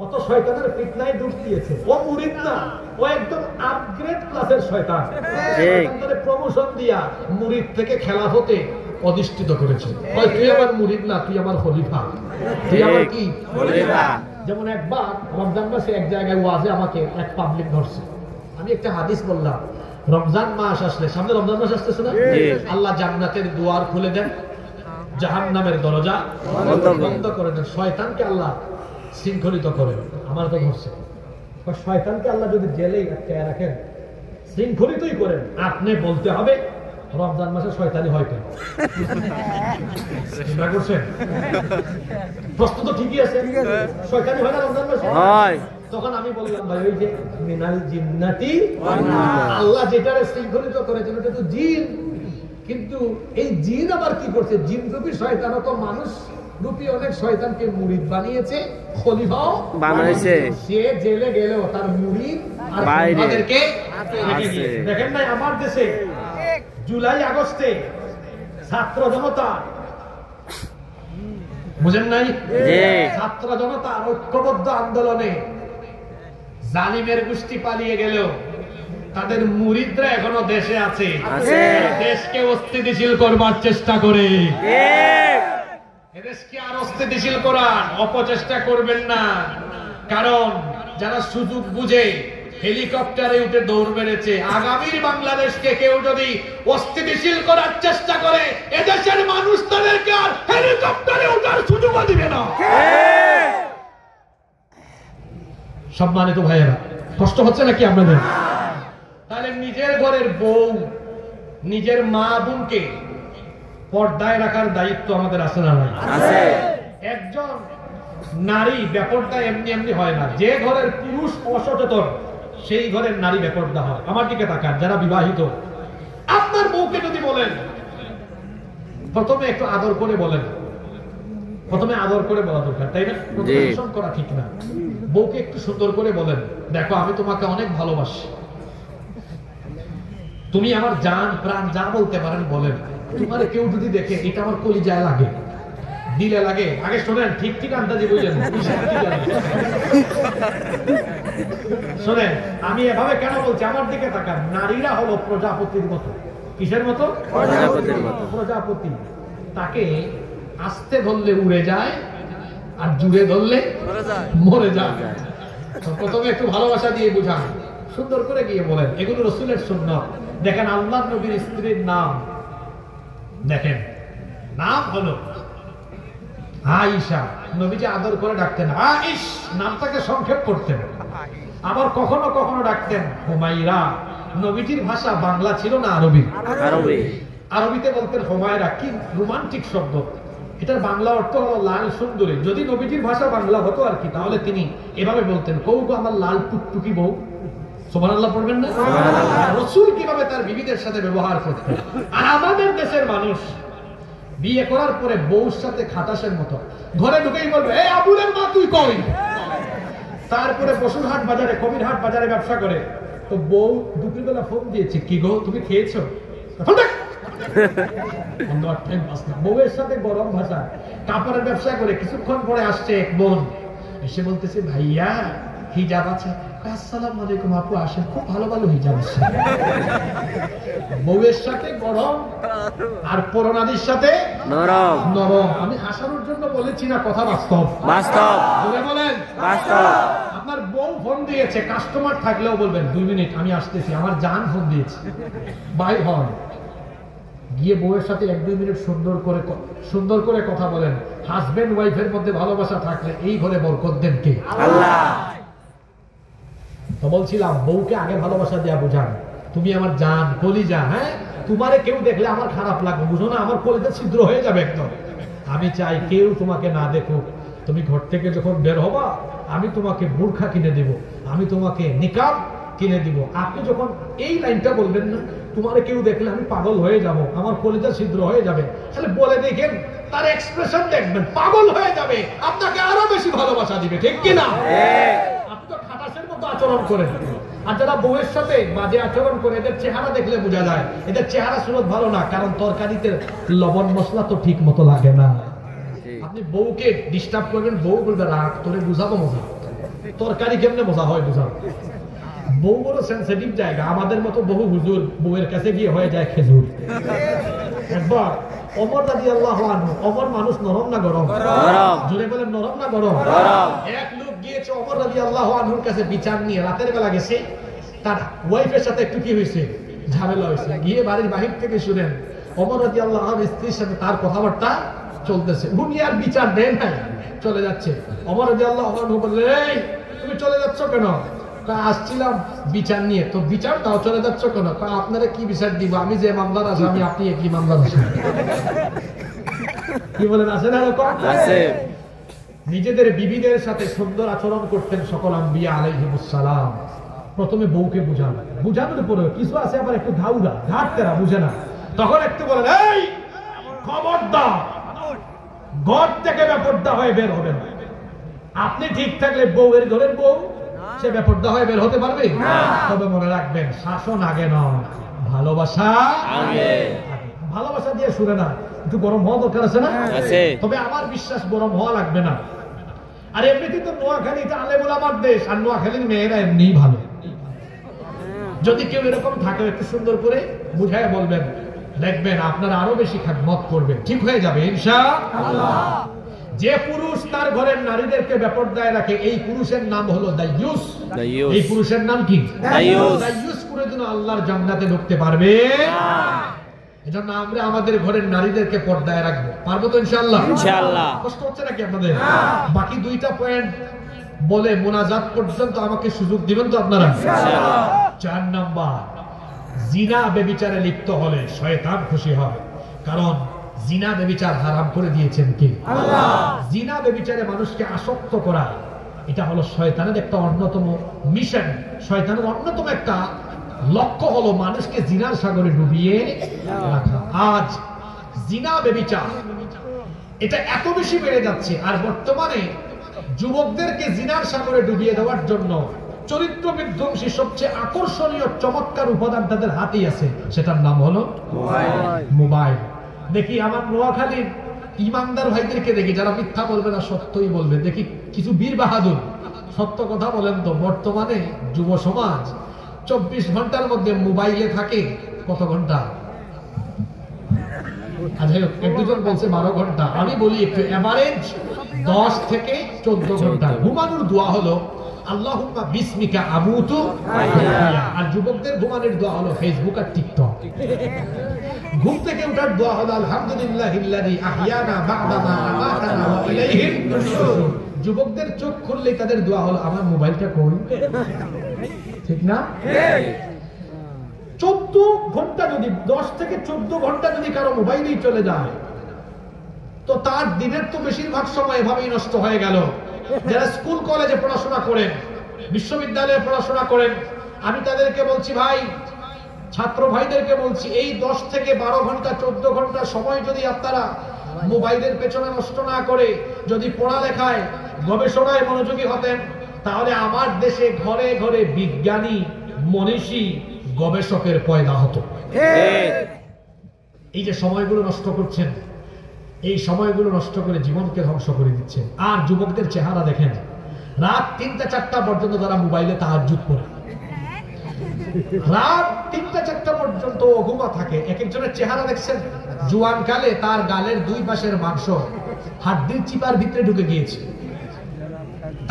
অত শয়তানের ফিতনায় ডুব দিয়েছে। ও মুরিদ না, ও একদম আপগ্রেড ক্লাসের শয়তান। শয়তানদের প্রমোশন দিয়া মুরিদ থেকে খেলাফতে অধিষ্ঠিত করেছে। কয় তুই আমার মুরিদ না, তুই আমার খলিফা, তুই আমার কি খলিফা। যেমন একবার রমজান মাসে এক জায়গায় ওয়াজে আমাকে এক পাবলিক ধরছে। আমি একটা হাদিস বললাম, রমজান মাস আসলে, সামনে রমজান মাস আসতেছে না, আল্লাহ জান্নাতের দুয়ার খুলে দেন, জাহান্নামের দরজা বন্ধ করে দেন, শয়তানকে আল্লাহ শৃঙ্খলিত করেন। আমার তো ধরছে, শয়তানকে আল্লাহ যদি জেলেই আটকায় রাখেন, শৃঙ্খলিতই করেন, আপনি বলতে হবে রমজান মাসে শয়তানি হয় কেন? চিন্তা করছেন? প্রশ্ন তো ঠিকই আছে, শয়তানি হয় না রমজান মাসে? তখন আমি বললাম, ভাই ওই যে মিনাল জিন্নাতি, আল্লাহ যেটারে শৃঙ্খলিত করেছেন ওটা তো জিন, কিন্তু এই জিন আবার কি করছে? জিন রূপী শয়তান তো মানুষ রূপী অনেক শয়তানকে মুরিদ বানিয়েছে, খলিফাও বানিয়েছে। সে জেলে গেলেও তার মুরিদ আর খলিফাদেরকে আছে। দেখেন না আমার দেশে জুলাই আগস্টে ছাত্র জনতা, বুঝেন নাই, ছাত্র জনতার ঐক্যবদ্ধ আন্দোলনে জালিমের গোষ্ঠী পালিয়ে গেলেও তাদের মুরিদরা এখনো দেশে আছে, দেশকে অস্থিতিশীল করবার চেষ্টা করে। এদেশকে আর অস্থিতিশীল করার অপচেষ্টা করবেন না, কারণ যারা সুযোগ বুঝে হেলিকপ্টারে উঠে দৌড় মেরেছে, আগামীর বাংলাদেশকে কেউ যদি অস্থিতিশীল করার চেষ্টা করে, এদেশের মানুষ তাদেরকে আর হেলিকপ্টারে ওঠার সুযোগও দিবে না। সম্মানিত ভাইয়েরা, কষ্ট হচ্ছে নাকি আপনাদের? তাহলে নিজের ঘরের বউ, নিজের মা বোনকে পর্দায় রাখার দায়িত্ব আমাদের আছে না নাই? একজন নারী বেপরদা এমনি এমনি হয় না। যে ঘরের পুরুষ অসচেতন, সেই ঘরের নারী বেপরদা হয়। আমার দিকে তাকান যারা বিবাহিত, আপনার বউকে যদি বলেন, প্রথমে একটু আদর করে বলেন, প্রথমে আদর করে বলা দরকার, তাই না? প্রথম করা ঠিক না। বউকে একটু সুন্দর করে বলেন, দেখো আমি তোমাকে অনেক ভালোবাসি, তুমি আমার জান প্রাণ, যা বলতে পারেন বলেন। তোমার কেউ যদি দেখে এটা আমার কলিজায় লাগে, দিলে লাগে, আগে শোনেন, ঠিক ঠিক আন্দাজে বুঝলেন। শোনেন, আমি এভাবে কেন বলছি, আমার দিকে তাকান। নারীরা হলো প্রজাপতির মতো। কিসের মতো? প্রজাপতির মতো। প্রজাপতি, তাকে আস্তে ধরলে উড়ে যায়, আর জুড়ে ধরলে মরে যায়। প্রথমে একটু ভালোবাসা দিয়ে বুঝান, সুন্দর করে গিয়ে বলেন, এগুলো রাসূলের সুন্নাত। দেখেন আল্লাহর নবীর স্ত্রীর নাম, দেখেন নাম হলো আয়েশা। নবীজি আদর করে ডাকতেন আয়েশ, নামটাকে সংক্ষেপ করতেন। আবার কখনো কখনো ডাকতেন হুমায়রা। নবীজির ভাষা বাংলা ছিল না, আরবি। আরবিতে বলতেন হুমায়রা। কি রোমান্টিক শব্দ! এটার বাংলা অর্থ হলো লাল সুন্দরী। যদি নবীজির ভাষা বাংলা হতো আর কি, তাহলে তিনি এভাবে বলতেন, কৌ গো আমার লাল টুকটুকি বউ। সুবহানাল্লাহ পড়বেন না? রাসূল কিভাবে তার বিবিদের সাথে ব্যবহার করতেন। আর আমাদের দেশের মানুষ বিয়ে করার পরে বউর সাথে খাটাসের মতো, ঘরে ঢুকেই বলবে, এই আবুলের মা তুই কই। তারপরে বসুরহাট বাজারে, কবিরহাট বাজারে ব্যবসা করে, তো বউ দুপুরবেলা ফোন দিয়েছে, কি গো তুমি খেয়েছো? বউয়ের সাথে গরম ভাষা, কাপড়ের ব্যবসা করে। কিছুক্ষণ পরে আসছে এক বোন, এসে বলতেছে, ভাইয়া হিজাব আছে? আসসালামু আলাইকুম আপু, আসেন, খুব ভালো ভালো হিজাব আছে। বউয়ের সাথে গরম আর পরনাদির সাথে নরম নরম। আমি হাসানোর জন্য বলেছি না, কথা বাস্তব। বাস্তব বলেন, বাস্তব। আপনার বউ ফোন দিয়েছে, কাস্টমার থাকলেও বলবেন 2 মিনিট আমি আসতেছি, আমার জান ফোন দিয়েছে, বাই হন। গিয়ে বউয়ের সাথে 1-2 মিনিট সুন্দর করে কথা বলেন। হাজবেন্ড ওয়াইফের মধ্যে ভালোবাসা থাকলে এই ঘরে বরকত দেন কে? আল্লাহ। তো বলছিলাম, বউকে আগে ভালোবাসা দেয়া বোঝান, তুমি আমার জান, কলিজা। হ্যাঁ, তোমারে কেউ দেখলে আমার খারাপ লাগবে, বুঝো না, আমার কলিজা ছিদ্র হয়ে যাবে একদম। আমি চাই কেউ তোমাকে না দেখুক। তুমি ঘর থেকে যখন বের হবা, আমি তোমাকে বোরখা কিনে দিব, আমি তোমাকে নিকাব কিনে দিব। আপনি যখন এই লাইনটা বলবেন না, তোমারে কেউ দেখলে আমি পাগল হয়ে যাব, আমার কলিজা ছিদ্র হয়ে যাবে, তাহলে বলে দেখেন, তার এক্সপ্রেশন দেখবেন, পাগল হয়ে যাবে, আপনাকে আরো বেশি ভালোবাসা দিবে। ঠিক কিনা? আপনি তো খাটাসের মতো আচরণ করেন। আর যারা বউয়ের সাথে বাজে আচরণ করে এদের চেহারা দেখলে বোঝা যায় এদের চেহারা সুরত ভালো না, কারণ তরকারিতে লবণ মশলা তো ঠিক মতো লাগে না। আপনি বউকে ডিস্টার্ব করবেন, বউ বলবে রাগ, তোরে বুঝাবো মজা, তরকারি কেমনে মজা হয় বুঝাবো। বউ বড় সেন্সিটিভ জায়গা, আমাদের মতো বহু হুজুর বউয়ের কাছে গিয়ে হয়ে যায় খেজুর। একবার ওমর রাদিয়াল্লাহু আনহু, ওমর মানুষ নরম না গরম? জোরে বলেন নরম না গরম? এক লোক গিয়েছে ওমর রাদিয়াল্লাহু আনহুর কাছে বিচার নিয়ে, রাতের বেলা গেছে, তার ওয়াইফের সাথে একটু কি হয়েছে, ঝামেলা হয়েছে। গিয়ে বাড়ির বাহির থেকে শুনেন ওমর রাদিয়াল্লাহু আনহুর স্ত্রীর সাথে তার কথাবার্তা চলতেছে, উনি আর বিচার দেন নাই, চলে যাচ্ছে। ওমর রাদিয়াল্লাহু আনহু বললেন, এই তুমি চলে যাচ্ছ কেন? আসছিলাম বিচার নিয়ে। তো বিচার দাও, চলে যাচ্ছ কেন? আপনারা কি বিচার দিব? আমি যে মামলার আসামি, আপনি কি মামলার আসামি? কি বলেন, আছে না এরকম? নিজেদের বিবিদের সাথে সুন্দর আচরণ করতেন সকল আম্বিয়া আলাইহিমুস সালাম। প্রথমে বউকে বুঝান, বুঝানোর পরে কিছু আছে আবার একটু ঘাউরা ঘাটতেরা বুঝে না, তখন একটু বলেন, এই খবরদার ঘর থেকে বেপরদা হয়ে বের হবেন। আপনি ঠিক থাকলে বউয়ের ঘরের বউ সে বেপরদা হয়ে বের হতে পারবে? তবে মনে রাখবেন, শাসন আগে নয়, ভালোবাসা আগে। ভালোবাসা দিয়ে শুনে না, একটু গরম হওয়া দরকার আছে না? তবে আমার বিশ্বাস গরম হওয়া লাগবে না। আর এমনিতে তো নোয়াখালীটা আলেম ওলামার দেশ, আর নোয়াখালীর মেয়েরা এমনি ভালো। যদি কেউ এরকম থাকে একটু সুন্দর করে বুঝায় বলবেন, দেখবেন আপনারা আরো বেশি খেদমত করবেন, ঠিক হয়ে যাবে ইনশাআল্লাহ। যে পুরুষ তার ঘরের নারীদেরকে বেপরদায় রাখে, এই পুরুষের নাম হলো দাইয়ুস। এই পুরুষের নাম কি? দাইয়ুস। দাইয়ুস করে যেন আল্লাহর জান্নাতে ঢুকতে পারবে না। এজন্য আমরা আমাদের ঘরের নারীদেরকে পর্দায় রাখবো, পারবো তো ইনশাআল্লাহ? ইনশাআল্লাহ। কষ্ট হচ্ছে নাকি আপনাদের? বাকি দুইটা পয়েন্ট বলে মোনাজাত পর্যন্ত আমাকে সুযোগ দিবেন তো আপনারা? ইনশাআল্লাহ। 4 নাম্বার, জিনা বেবিচারে লিপ্ত হলে শয়তান খুশি হয়, কারণ জিনা বেবিচার হারাম করে দিয়েছেন কে? আল্লাহ। জিনা বেবিচারে মানুষকে আসক্ত করা, এটা হলো শয়তানের একটা অন্যতম মিশন, শয়তানের অন্যতম একটা লক্ষ্য হলো মানুষকে জিনার সাগরে ডুবিয়ে রাখা। আজ জিনা বেবিচার এটা এত বেশি বেড়ে যাচ্ছে, আর বর্তমানে যুবকদেরকে জিনার সাগরে ডুবিয়ে দেওয়ার জন্য চরিত্র বিধ্বংসী সবচেয়ে আকর্ষণীয় চমৎকার উপাদান তাদের হাতেই আছে, সেটার নাম হলো মোবাইল। দেখি আমার নোয়াখালীর ইমানদার ভাইদেরকে দেখি, যারা মিথ্যা বলবে না সত্যই বলবে, দেখি কিছু বীর বাহাদুর সত্য কথা বলেন তো, বর্তমানে যুব সমাজ 24 ঘন্টার মধ্যে মোবাইলে থাকে কত ঘন্টা? এক দুজন বলছে 12 ঘন্টা, আমি বলি একটু এভারেজ 10 থেকে 14 ঘন্টা। ঘুমানোর দোয়া হলো আল্লাহুম্মা বিসমিকা আমুতু, আর যুবকদের ঘুমানোর দোয়া হলো ফেসবুক আর টিকটক। ঘুম থেকে ওঠার দোয়া হলো আলহামদুলিল্লাহিল্লাযী আহইয়ানা বা'দা মা আমাতানা ওয়া ইলাইহিন নুশুর। যুবকদের চোখ খুললেই তাদের দোয়া হলো আমার মোবাইলটা কই, ঠিক না? 14 ঘন্টা যদি 10 থেকে 14 ঘন্টা যদি কারো মোবাইলেই চলে যায়, তো তার দিনের তো বেশিরভাগ সময় এভাবেই নষ্ট হয়ে গেল। যারা স্কুল কলেজে পড়াশোনা করেন, বিশ্ববিদ্যালয়ে পড়াশোনা করেন, আমি তাদেরকে বলছি, ভাই ছাত্র ভাইদেরকে বলছি, এই 10 থেকে 12 ঘন্টা 14 ঘন্টা সময় যদি আপনারা মোবাইলের পেছনে নষ্ট না করে যদি পড়ালেখায় গবেষণায় মনোযোগী হতেন, তাহলে আমার দেশে ঘরে ঘরে বিজ্ঞানী, মনীষী, গবেষকের পয়দা হতো। এই যে সময়গুলো নষ্ট করছেন, এই সময়গুলো নষ্ট করে জীবনকে ধ্বংস করে দিচ্ছেন। আর যুবকদের চেহারা দেখেন, রাত 3টা-4টা পর্যন্ত তারা মোবাইলে তাহাজ্জুদ পড়ে, রাত 3টা-4টা পর্যন্ত ঘুমা থাকে। এক একজনের চেহারা দেখছেন, জুয়ান কালে তার গালের 2 পাশের মাংস হাড্ডির চিপার ভিতরে ঢুকে গিয়েছে।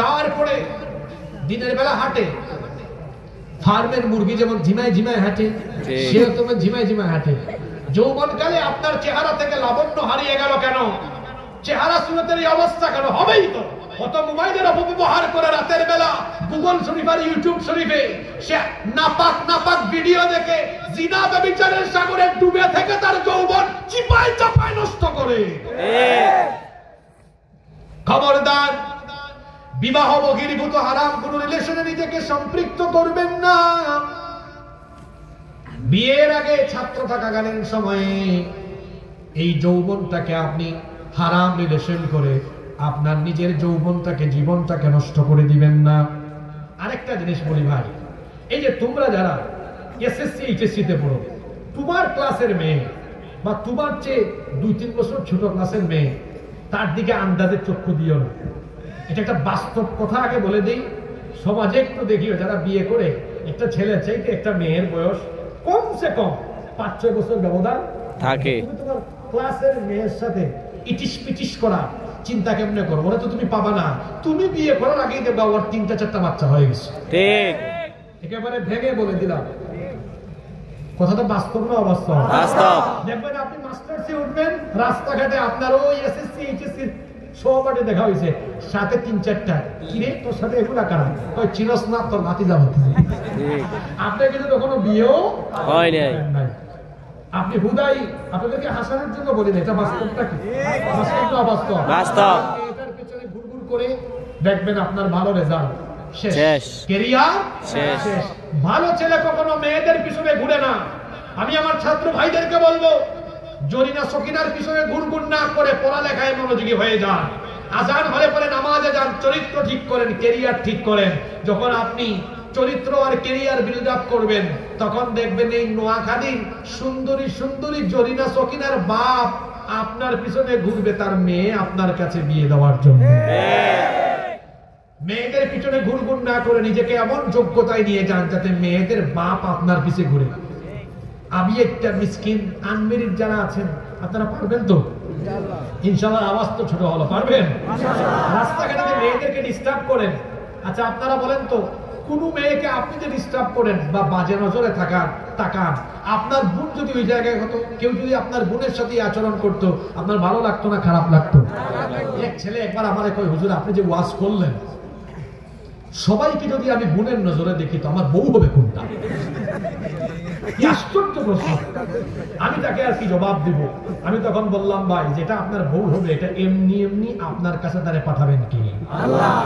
তারপরে দিনের বেলা হাঁটে, ফার্মের মুরগি যেমন ঝিমায় ঝিমায় হাঁটে, সেও তোমার ঝিমায় ঝিমায় হাঁটে। যৌবনকালে আপনার চেহারা থেকে লাবণ্য হারিয়ে গেল কেন? চেহারা সুরতের এই অবস্থা কেন? হবেই তো। কত মোবাইলের অপব্যবহার করে রাতের বেলা গুগল শরীফ আর ইউটিউব শরীফে সে নাপাক নাপাক ভিডিও দেখে জিনা ব্যভিচারের সাগরে ডুবে থেকে তার যৌবন চিপায় চাপায় নষ্ট করে। খবরদার, বিবাহ বহির্ভূত হারাম কোন রিলেশনে নিজেকে সম্পৃক্ত করবেন না। বিয়ের আগে ছাত্র থাকাকালীন সময়ে এই যৌবনটাকে আপনি হারাম রিলেশন করে আপনার নিজের যৌবনটাকে, জীবনটাকে নষ্ট করে দিবেন না। আরেকটা জিনিস বলি ভাই, এই যে তোমরা যারা এসএসসি এইচএসসি তে পড়ো, তোমার ক্লাসের মেয়ে বা তোমার চেয়ে 2-3 বছর ছোট ক্লাসের মেয়ে, তার দিকে আন্দাজে চক্ষু দিও না। এটা একটা বাস্তব কথা আগে বলে দিই। সমাজে একটু দেখিও, যারা বিয়ে করে একটা ছেলে চাইতে একটা মেয়ের বয়স কমসে কম 5-6 বছর ব্যবধান থাকে, তুমি তোমার ক্লাসের মেয়ের সাথে ইটিস পিটিস করা চিন্তা কেমনে করো? ওরা তো তুমি পাবা না। তুমি বিয়ে করার আগেই দেখবা ওর 3-4টা বাচ্চা হয়ে গেছে। ঠিক, একেবারে ভেঙে বলে দিলাম। কথাটা বাস্তব না অবাস্তব? বাস্তব। দেখবেন আপনি মাস্টার্সে উঠবেন, রাস্তাঘাটে আপনার ওই এসএসসি এইচএসসি সহপাঠে দেখা হয়েছে, সাথে 3-4টা। কিরে তোর সাথে এগুলা কারা? কই চিনস না, তোর নাতি যাবো। আপনার কিন্তু কখনো বিয়েও হয় নাই। আপনি হুদাই আপনাদেরকে হাসানোর জন্য বলি না, এটা বাস্তবটা কি? বাস্তব না অবাস্তব? বাস্তব। এটার পেছনে ঘুরঘুর করে দেখবেন আপনার ভালো রেজাল্ট শেষ, ক্যারিয়ার শেষ। ভালো ছেলে কখনো মেয়েদের পিছনে ঘুরে না। আমি আমার ছাত্র ভাইদেরকে বলবো, জরিনা সকিনার পিছনে ঘুরঘুর না করে পড়ালেখায় মনোযোগী হয়ে যান। আজান হলে পরে নামাজে যান, চরিত্র ঠিক করেন, ক্যারিয়ার ঠিক করেন। যখন আপনি চরিত্র আর ক্যারিয়ার বিল্ড আপ করবেন, তখন দেখবেন এই নোয়াখালীর সুন্দরী সুন্দরী জরিনা সকিনার বাপ আপনার পিছনে ঘুরবে তার মেয়ে আপনার কাছে বিয়ে দেওয়ার জন্য। মেয়েদের পিছনে ঘুরঘুর না করে নিজেকে এমন যোগ্যতায় নিয়ে যান যাতে মেয়েদের বাপ আপনার পিছে ঘুরে। আমি একটা মিসকিন আনমেরিড যারা আছেন, আপনারা পারবেন তো ইনশাআল্লাহ? আওয়াজ তো ছোট হলো, পারবেন? রাস্তাঘাটে মেয়েদেরকে ডিস্টার্ব করেন। আচ্ছা আপনারা বলেন তো, কোন মেয়েকে আপনি যে ডিস্টার্ব করেন বা বাজে নজরে তাকান, আপনার বোন যদি ওই জায়গায় হতো, কেউ যদি আপনার বোনের সাথে আচরণ করতো, আপনার ভালো লাগতো না খারাপ লাগতো? এক ছেলে একবার আমারে কয়, হুজুর আপনি যে ওয়াজ করলেন, সবাইকে যদি আমি বোনের নজরে দেখি তো আমার বউ হবে কোনটা? কি আশ্চর্য প্রশ্ন। আমি তাকে আর কি জবাব দিব? আমি তখন বললাম, ভাই যেটা আপনার বউ হবে এটা এমনি এমনি আপনার কাছে তারে পাঠাবেন কি আল্লাহ।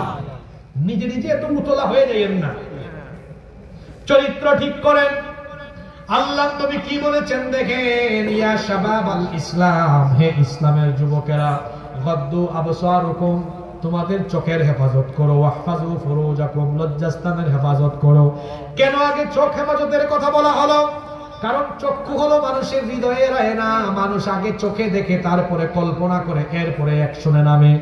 নিজে নিজে এত উতলা হয়ে যাইয়েন না, চরিত্র ঠিক করেন। আল্লাহ নবী কি বলেছেন দেখেন, ইয়া শাবাবাল ইসলাম, হে ইসলামের যুবকেরা, গাদ্দু আবসারুকুম, তোমাদের চোখের হেফাজত করো, ওয়াহফাজু ফুরুজাকুম, লজ্জাস্থানের হেফাজত করো। কেন আগে চোখ হেফাজতের কথা বলা হলো? কারণ চক্ষু হলো মানুষের হৃদয়ের আয়না। মানুষ আগে চোখে দেখে, তারপরে কল্পনা করে, এরপরে অ্যাকশনে নামে।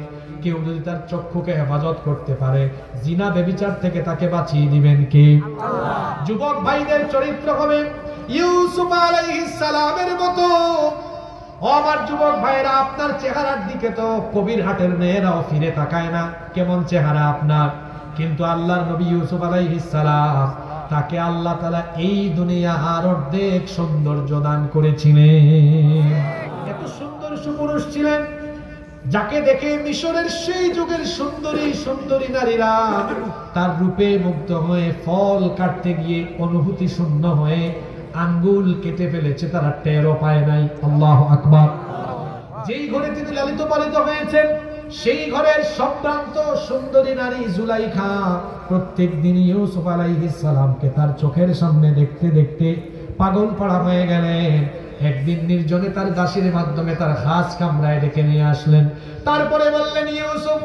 কেউ যদি তার চক্ষুকে হেফাজত করতে পারে, জিনা ব্যভিচার থেকে তাকে বাঁচিয়ে দিবেন কে? আল্লাহ। যুবক ভাইদের চরিত্র হবে ইউসুফ আলাইহিস সালামের মতো। ও আমার যুবক ভাইরা, আপনার চেহারার দিকে তো কবির হাটের মেয়েরাও ফিরে তাকায় না, কেমন চেহারা আপনার। কিন্তু আল্লাহর নবী ইউসুফ আলাইহিস সালাম, তাকে আল্লাহ তাআলা এই দুনিয়ার অর্ধেক সৌন্দর্য দান করেছিলেন। এত সুন্দর সুপুরুষ ছিলেন, যাকে দেখে মিশরের সেই যুগের সুন্দরী সুন্দরী নারীরা তার রূপে মুগ্ধ হয়ে ফল কাটতে গিয়ে অনুভূতি শূন্য হয়ে আঙ্গুল কেটে ফেলেছে, তারা টেরও পায় নাই। আল্লাহু আকবার। যেই ঘরে তিনি লালিত পালিত হয়েছেন, সেই ঘরের সম্ভ্রান্ত সুন্দরী নারী জুলাইখা প্রত্যেক দিন ইউসুফ আলাইহিস সালামকে তার চোখের সামনে দেখতে দেখতে পাগল পাড়া হয়ে গেলেন। একদিন নির্জনে তার দাসীর মাধ্যমে তার হাত কামরায় ডেকে নিয়ে আসলেন। তারপরে বললেন, ইউসুফ,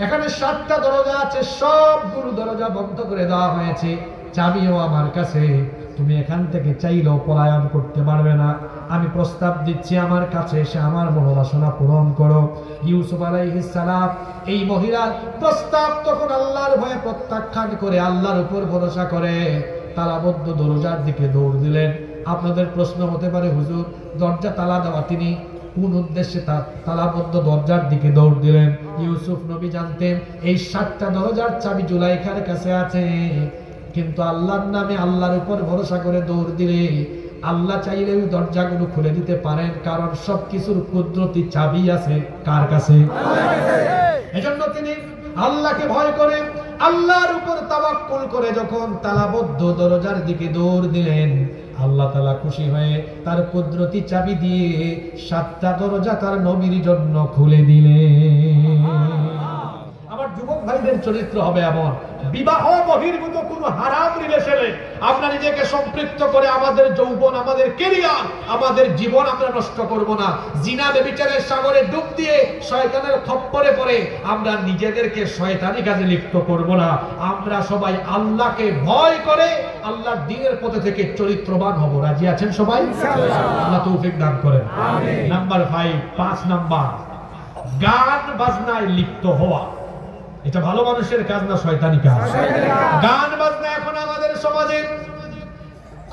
এখানে 7টা দরজা আছে, সবগুলো দরজা বন্ধ করে দেওয়া হয়েছে, চাবিও আমার কাছে। তুমি এখান থেকে চাইলেও পলায়ন করতে পারবে না। আমি প্রস্তাব দিচ্ছি, আমার কাছে এসে আমার মনোবাসনা পূরণ করো। ইউসুফ আলাইহিস সালাম এই মহিলার প্রস্তাব তখন আল্লাহর ভয়ে প্রত্যাখ্যান করে আল্লাহর উপর ভরসা করে তালাবদ্ধ দরজার দিকে দৌড় দিলেন। আপনাদের প্রশ্ন হতে পারে, হুজুর দরজা তালা দেওয়া, তিনি কোন উদ্দেশ্যে তালাবদ্ধ দরজার দিকে দৌড় দিলেন? ইউসুফ নবী জানতেন এই 7টা দরজার চাবি জুলাইখার কাছে আছে, কিন্তু আল্লাহর নামে আল্লাহর উপর ভরসা করে দৌড় দিলে আল্লাহ চাইলে ওই দরজাগুলো খুলে দিতে পারেন, কারণ সবকিছুর কুদরতি চাবি আছে কার কাছে? এজন্য তিনি আল্লাহকে ভয় করে আল্লাহর উপর তাওয়াক্কুল করে যখন তালাবদ্ধ দরজার দিকে দৌড় দিলেন, আল্লাহ তাআলা খুশি হয়ে তার কুদরতি চাবি দিয়ে 7টা দরজা তার নবীর জন্য খুলে দিলেন। আমার যুবক ভাইদের চরিত্র হবে এমন, বিবাহ বহির্ভূত কোনো হারাম রিলেশনে আমরা নিজেকে সম্পৃক্ত করে আমাদের যৌবন, আমাদের ক্যারিয়ার, আমাদের জীবন আমরা নষ্ট করব না। জিনা ব্যভিচারের সাগরে ডুব দিয়ে শয়তানের খপ্পরে পড়ে আমরা নিজেদেরকে শয়তানি কাজে লিপ্ত করব না। আমরা সবাই আল্লাহকে ভয় করে আল্লাহর দ্বীনের পথে থেকে চরিত্রবান হব। রাজি আছেন সবাই? আল্লাহ তৌফিক দান করেন। নাম্বার 5 নাম্বার, গান বাজনায় লিপ্ত হওয়া। এটা ভালো মানুষের কাজ না শয়তানি কাজ? গান বাজনা এখন আমাদের সমাজে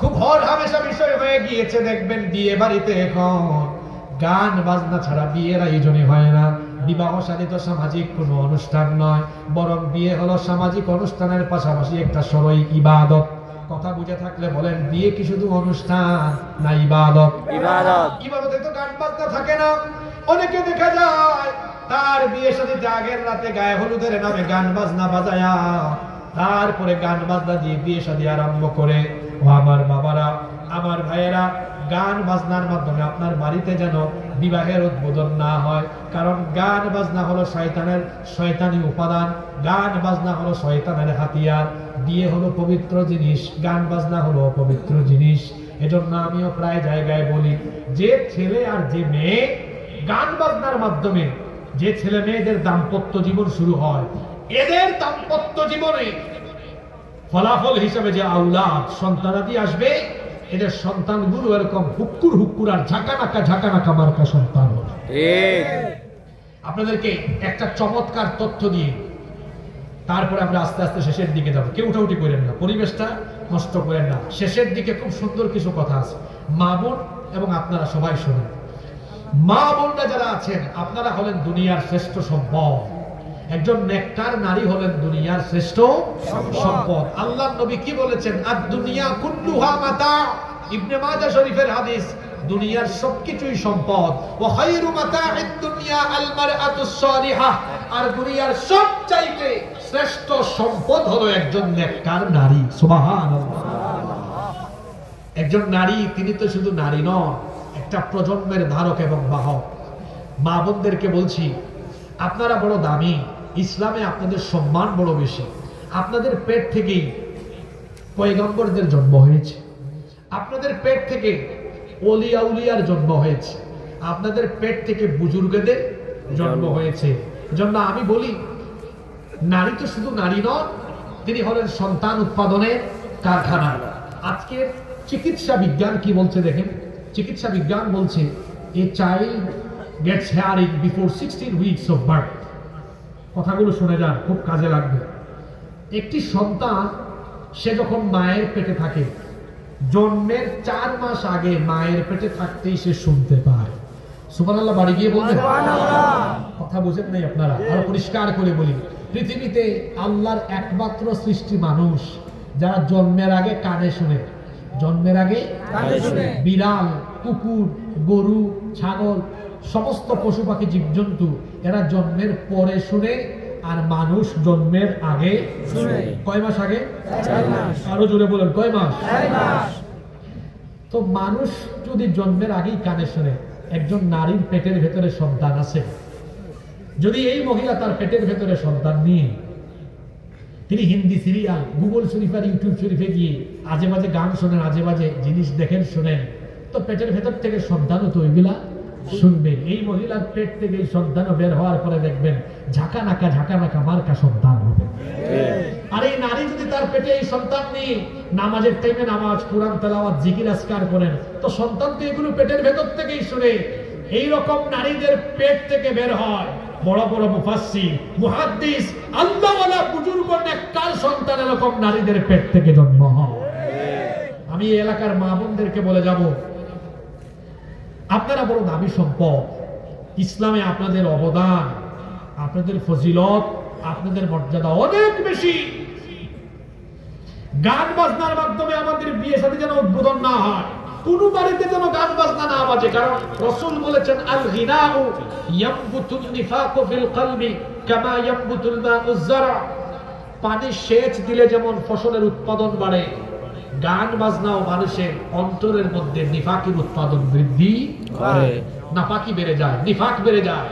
খুব হর হামেশা বিষয় হয়ে গিয়েছে। দেখবেন বিয়ে বাড়িতে এখন গান বাজনা ছাড়া বিয়ের আয়োজনই হয় না। বিবাহ শাদী তো সামাজিক কোনো অনুষ্ঠান নয়, বরং বিয়ে হলো সামাজিক অনুষ্ঠানের পাশাপাশি একটা সরই ইবাদত। কথা বুঝে থাকলে বলেন, বিয়ে কি শুধু অনুষ্ঠান না ইবাদত? ইবাদতে তো গান বাজনা থাকে না। অনেকে দেখা যায় তার বিয়ে শাদীতে আগের রাতে গায়ে হলুদের নামে গান বাজনা বাজায়া তারপরে গান বাজনা দিয়ে বিয়ে শাদী আরম্ভ করে। ও আমার বাবারা, আমার ভাইয়েরা, গান বাজনার মাধ্যমে আপনার বাড়িতে যেন বিবাহের উদ্বোধন না হয়। কারণ গান বাজনা হলো শয়তানি উপাদান, গান বাজনা হলো শয়তানের হাতিয়ার। বিয়ে হলো পবিত্র জিনিস, গান বাজনা হলো অপবিত্র জিনিস। এজন্য আমিও প্রায় জায়গায় বলি, যে ছেলে আর যে মেয়ে গান বাজনার মাধ্যমে যে ছেলে মেয়েদের দাম্পত্য জীবন শুরু হয়, এদের দাম্পত্য জীবনে ফলাফল হিসেবে যে আওলাদ সন্তানাদি আসবে, এদের সন্তানগুলো এরকম হুক্কুর হুক্কুর আর ঝাঁকানাকা মার্কা সন্তান হবে। আপনাদেরকে একটা চমৎকার তথ্য দিয়ে তারপরে আমরা আস্তে আস্তে শেষের দিকে যাবো। কেউ উঠাউটি করেন না, পরিবেশটা নষ্ট করেন না। শেষের দিকে খুব সুন্দর কিছু কথা আছে, মা বোন এবং আপনারা সবাই শোনেন। মা বোনরা যারা আছেন, আপনারা হলেন দুনিয়ার শ্রেষ্ঠ সম্পদ। একজন নেককার নারী হলেন দুনিয়ার শ্রেষ্ঠ সম্পদ। আল্লাহর নবী কি বলেছেন? আদ-দুনিয়া কুল্লুহা মাতা। ইবনে মাজাহ শরীফের হাদিস, দুনিয়ার সবকিছুই সম্পদ। ওয়া খায়রু মাতা'আদ দুনিয়া আল মারআতুস সালিহা। আর দুনিয়ার সবচাইতে শ্রেষ্ঠ সম্পদ হলো একজন নেককার নারী। সুবহানাল্লাহ। একজন নারী, তিনি তো শুধু নারী নন, একটা প্রজন্মের ধারক এবং বাহক। মা বোনদেরকে বলছি, আপনারা বড় দামি, ইসলামে আপনাদের সম্মান বড় বেশি। আপনাদের পেট থেকেই পয়গম্বরদের জন্ম হয়েছে, আপনাদের পেট থেকে ওলি আউলিয়ার জন্ম হয়েছে, আপনাদের পেট থেকে বুজুর্গদের জন্ম হয়েছে। জন্য আমি বলি, নারী তো শুধু নারী নন, তিনি হলেন সন্তান উৎপাদনের কারখানা। আজকের চিকিৎসা বিজ্ঞান কি বলছে দেখেন। চিকিৎসা বিজ্ঞান বলছে, a child gets hearing before 16 weeks of birth। কথাগুলো শুনে যান, খুব কাজে লাগবে। একটি সন্তান সে যখন মায়ের পেটে থাকে, জন্মের 4 মাস আগে মায়ের পেটে থাকতেই সে শুনতে পায়। সুবহানাল্লাহ। বাড়ি গিয়ে বলবেন। কথা বুঝেন নাই আপনারা? আরো পরিষ্কার করে বলি, পৃথিবীতে আল্লাহর একমাত্র সৃষ্টি মানুষ যারা জন্মের আগে কানে শুনে। জন্মের আগে কানে শুনে। বিড়াল, কুকুর, গরু, ছাগল, সমস্ত পশু পাখি জীবজন্তু এরা জন্মের পরে শুনে, আর মানুষ জন্মের আগে শুনে। কয় মাস আগে? 4 মাস। আরো জোরে বলেন, কয় মাস? 4 মাস। তো মানুষ যদি জন্মের আগেই কানে শুনে, একজন নারীর পেটের ভেতরে সন্তান আছে, যদি এই মহিলা তার পেটের ভেতরে সন্তান নিয়ে তিনি হিন্দি সিরিয়াল, গুগল শরীফ আর ইউটিউব শরীফে গিয়ে আজে বাজে গান শোনেন, আজে বাজে জিনিস দেখেন, শোনেন, তো পেটের ভেতর থেকে সন্তানও তো ওইগুলা শুনবে। এই মহিলার পেট থেকে এই সন্তানও বের হওয়ার পরে দেখবেন ঝাঁকানাকা মার্কা সন্তান হবে। আর এই নারী যদি তার পেটে এই সন্তান নিয়ে নামাজের টাইমে নামাজ, কোরআন তেলাওয়াত, জিকির আজকার করেন, তো সন্তান তো এগুলো পেটের ভেতর থেকেই শুনে। এই রকম নারীদের পেট থেকে বের হয় বড় বড় মুফাসসির, মুহাদ্দিস, আল্লাহওয়ালা বুজুর্গ নেককার সন্তান, এরকম নারীদের পেট থেকে জন্ম হয়। আমি এই এলাকার মা বোনদেরকে বলে যাব, আপনারা বড় দামি সম্পদ। ইসলামে আপনাদের অবদান, আপনাদের ফজিলত, আপনাদের মর্যাদা অনেক বেশি। গান বাজনার মাধ্যমে আমাদের বিয়ে শাদী যেন উদ্বোধন না হয়, কোন বাড়িতে যেন গান বাজনা না বাজে। কারণ রাসূল বলেছেন, আল গিনাউ ইয়ামবুতুন নিফাকু ফিল কলবি কামা ইয়ামবুতুল মাউজ যারা। পানি সেচ দিলে যেমন ফসলের উৎপাদন বাড়ে, গান বাজনাও মানুষের অন্তরের মধ্যে নিফাকের উৎপাদন বৃদ্ধি করে। নাপাকি বেড়ে যায়, নিফাক বেড়ে যায়।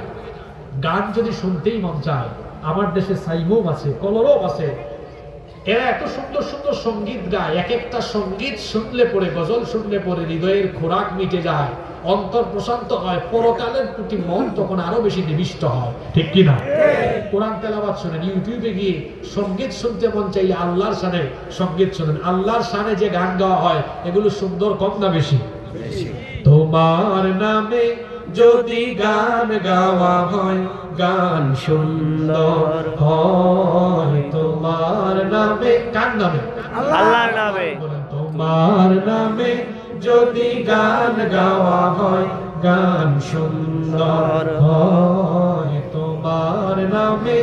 গান যদি শুনতেই মন চায়, আমার দেশে সাইমও আছে, কলরব আছে, এরা এত সুন্দর সুন্দর সঙ্গীত গায়, এক একটা সঙ্গীত শুনলে পরে, গজল শুনলে পরে হৃদয়ের খোরাক মিটে যায়, অন্তর প্রশান্ত হয়, পরকালের প্রতি মন তখন আরো বেশি নিবিষ্ট হয়, ঠিক কিনা? কোরআন তেলাওয়াত শুনেন, ইউটিউবে গিয়ে সঙ্গীত শুনতে মন চাইলে আল্লাহর শানে সঙ্গীত শুনেন। আল্লাহর শানে যে গান গাওয়া হয় এগুলো সুন্দর কম না বেশি? তোমার নামে যদি গান গাওয়া হয়, গান সুন্দর হয়। তোমার নামে, কার নামে? আল্লাহর নামে। তোমার নামে যদি গান গাওয়া হয়, গান সুন্দর হয়। তোমার নামে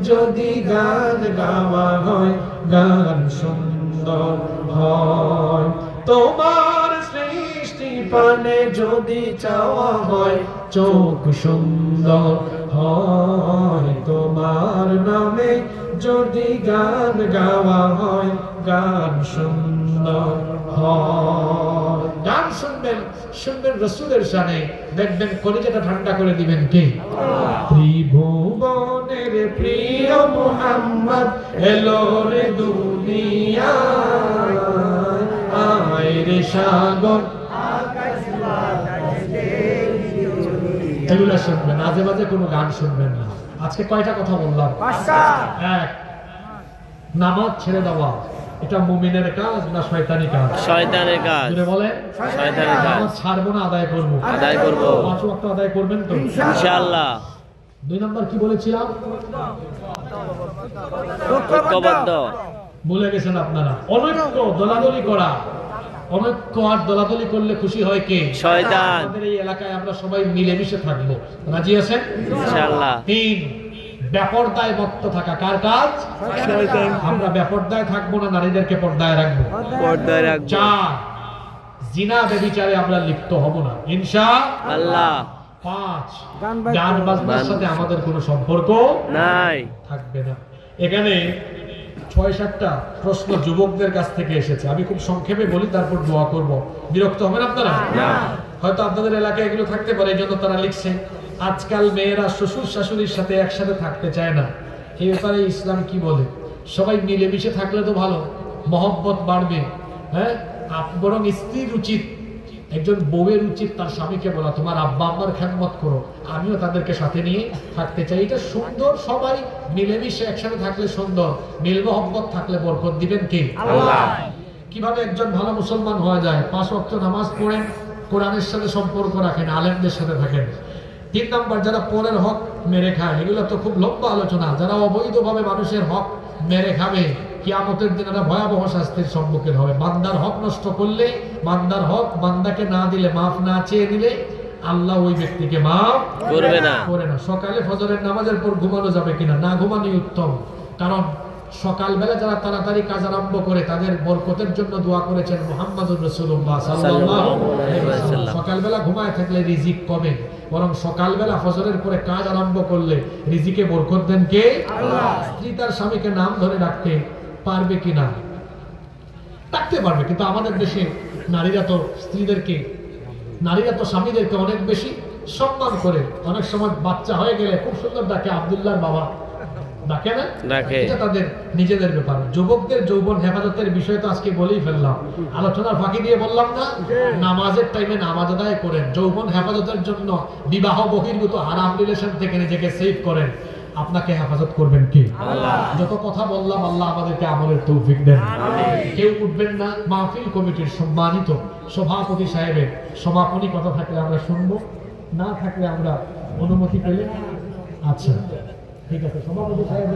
যদি গান গাওয়া হয়, গান সুন্দর হয়। তোমার সৃষ্টি পানে যদি চাওয়া হয়, চোখ সুন্দর হয়। তোমার নামে যদি গান গাওয়া হয়, গান সুন্দর হয়। গান শুনবেন, শুনবেন রসুলের শানে, দেখবেন কলিজাটা ঠান্ডা করে দিবেন কে? ত্রিভুবনের প্রিয় মুহাম্মদ এলো রে দুনিয়ায়, আয় রে সাগর। এগুলো শুনবেন, আজে বাজে কোনো গান শুনবেন না। আজকে কয়টা কথা বললাম? এক, নামাজ ছেড়ে দেওয়া এটা মুমিনের কাজ না শয়তানি কাজ? শয়তানের কাজ। বলে শয়তানের কাজ। নামাজ ছাড়বো না, আদায় করবো। আদায় করব। 5 ওয়াক্ত আদায় করবেন তো ইনশাআল্লাহ। 2 নম্বর কি বলেছিলাম? ঐক্যবদ্ধ। ভুলে গেছেন আপনারা। অনৈক্য, দলাদলি করা। অনৈক্য আর দলাদলি করলে খুশি হয় কে? শয়তান। আমাদের এই এলাকায় আমরা সবাই মিলেমিশে থাকবো, রাজি আছেন? ইনশাআল্লাহ। 3, বেপরদায় মত্ত থাকা। কার কাজ? শয়তান। আমরা বেপরদায় থাকবো না, নারীদেরকে পর্দায় রাখবো। পর্দায় রাখবো। 4, জিনা ব্যভিচারে আমরা লিপ্ত হব না, ইনশাআল্লাহ। 5, গান বাজনার সাথে আমাদের কোনো সম্পর্ক নাই, থাকবে না। এখানে 6-7টা প্রশ্ন যুবকদের কাছ থেকে এসেছে, আমি খুব সংক্ষেপে বলি, তারপর দোয়া করব। বিরক্ত হবেন আপনারা? হয়তো আপনাদের এলাকায় এগুলো থাকতে পারে, এই জন্য তারা লিখছে। আজকাল মেয়েরা শ্বশুর শাশুড়ির সাথে একসাথে থাকতে চায় না, এই ব্যাপারে ইসলাম কি বলে? সবাই মিলেমিশে থাকলে তো ভালো, মহব্বত বাড়বে। হ্যাঁ, বরং স্ত্রীর উচিত, একজন বউয়ের উচিত তার স্বামীকে বলা, তোমার আব্বা আম্মার খেদমত করো, আমিও তাদেরকে সাথে নিয়ে থাকতে চাই। এটা সুন্দর, সবাই মিলেমিশে একসাথে থাকলে সুন্দর। মিল মহব্বত থাকলে বরকত দিবেন কে? আল্লাহ। কিভাবে একজন ভালো মুসলমান হওয়া যায়? 5 ওয়াক্ত নামাজ পড়েন, কোরআনের সাথে সম্পর্ক রাখেন, আলেমদের সাথে থাকেন। 3 নম্বর, যারা পরের হক মেরে খায়, এগুলো তো খুব লম্বা আলোচনা। যারা অবৈধভাবে মানুষের হক মেরে খাবে, কিয়ামতের দিন এরা ভয়াবহ শাস্তির সম্মুখীন হবে। বান্দার হক নষ্ট করলে, বান্দার হক বান্দাকে না দিলে, মাফ না চেয়ে দিলে, আল্লাহ ওই ব্যক্তিকে মাফ করবে না। করে না। সকালে ফজরের নামাজের পর ঘুমানো যাবে কিনা? না ঘুমানোই উত্তম। কারণ সকালবেলা যারা তাড়াতাড়ি কাজ আরম্ভ করে, তাদের বরকতের জন্য দোয়া করেছেন মুহাম্মদুর রাসূলুল্লাহ সাল্লাল্লাহু আলাইহি ওয়াসাল্লাম। সকালবেলা ঘুমায় থাকলে রিজিক কমে, বরং সকালবেলা ফজরের পরে কাজ আরম্ভ করলে রিজিকে বরকত দেন কে? আল্লাহ। স্ত্রী তার স্বামীকে নাম ধরে রাখতে পারবে কিনা? ডাকতে পারবে, কিন্তু আমাদের দেশে নারীরা তো স্ত্রীদেরকে, নারীরা তো স্বামীদেরকে অনেক বেশি সম্মান করে। অনেক সময় বাচ্চা হয়ে গেলে খুব সুন্দর ডাকে, আব্দুল্লাহর বাবা ডাকে না? এটা তাদের নিজেদের ব্যাপার। যুবকদের যৌবন হেফাজতের বিষয় তো আজকে বলেই ফেললাম, আলোচনার ফাঁকি দিয়ে বললাম না? নামাজের টাইমে নামাজ আদায় করেন। যৌবন হেফাজতের জন্য বিবাহ বহির্ভূত হারাম রিলেশন থেকে নিজেকে সেভ করেন। আপনাকে হেফাজত করবেন কি? আল্লাহ। যত কথা বললাম, আল্লাহ আমাদেরকে আমলের তৌফিক দেন। কেউ উঠবেন না। মাহফিল কমিটির সম্মানিত সভাপতি সাহেবের সমাপনী কথা থাকলে আমরা শুনবো, না থাকলে আমরা অনুমতি পেলে। আচ্ছা, ঠিক আছে, সভাপতি সাহেব।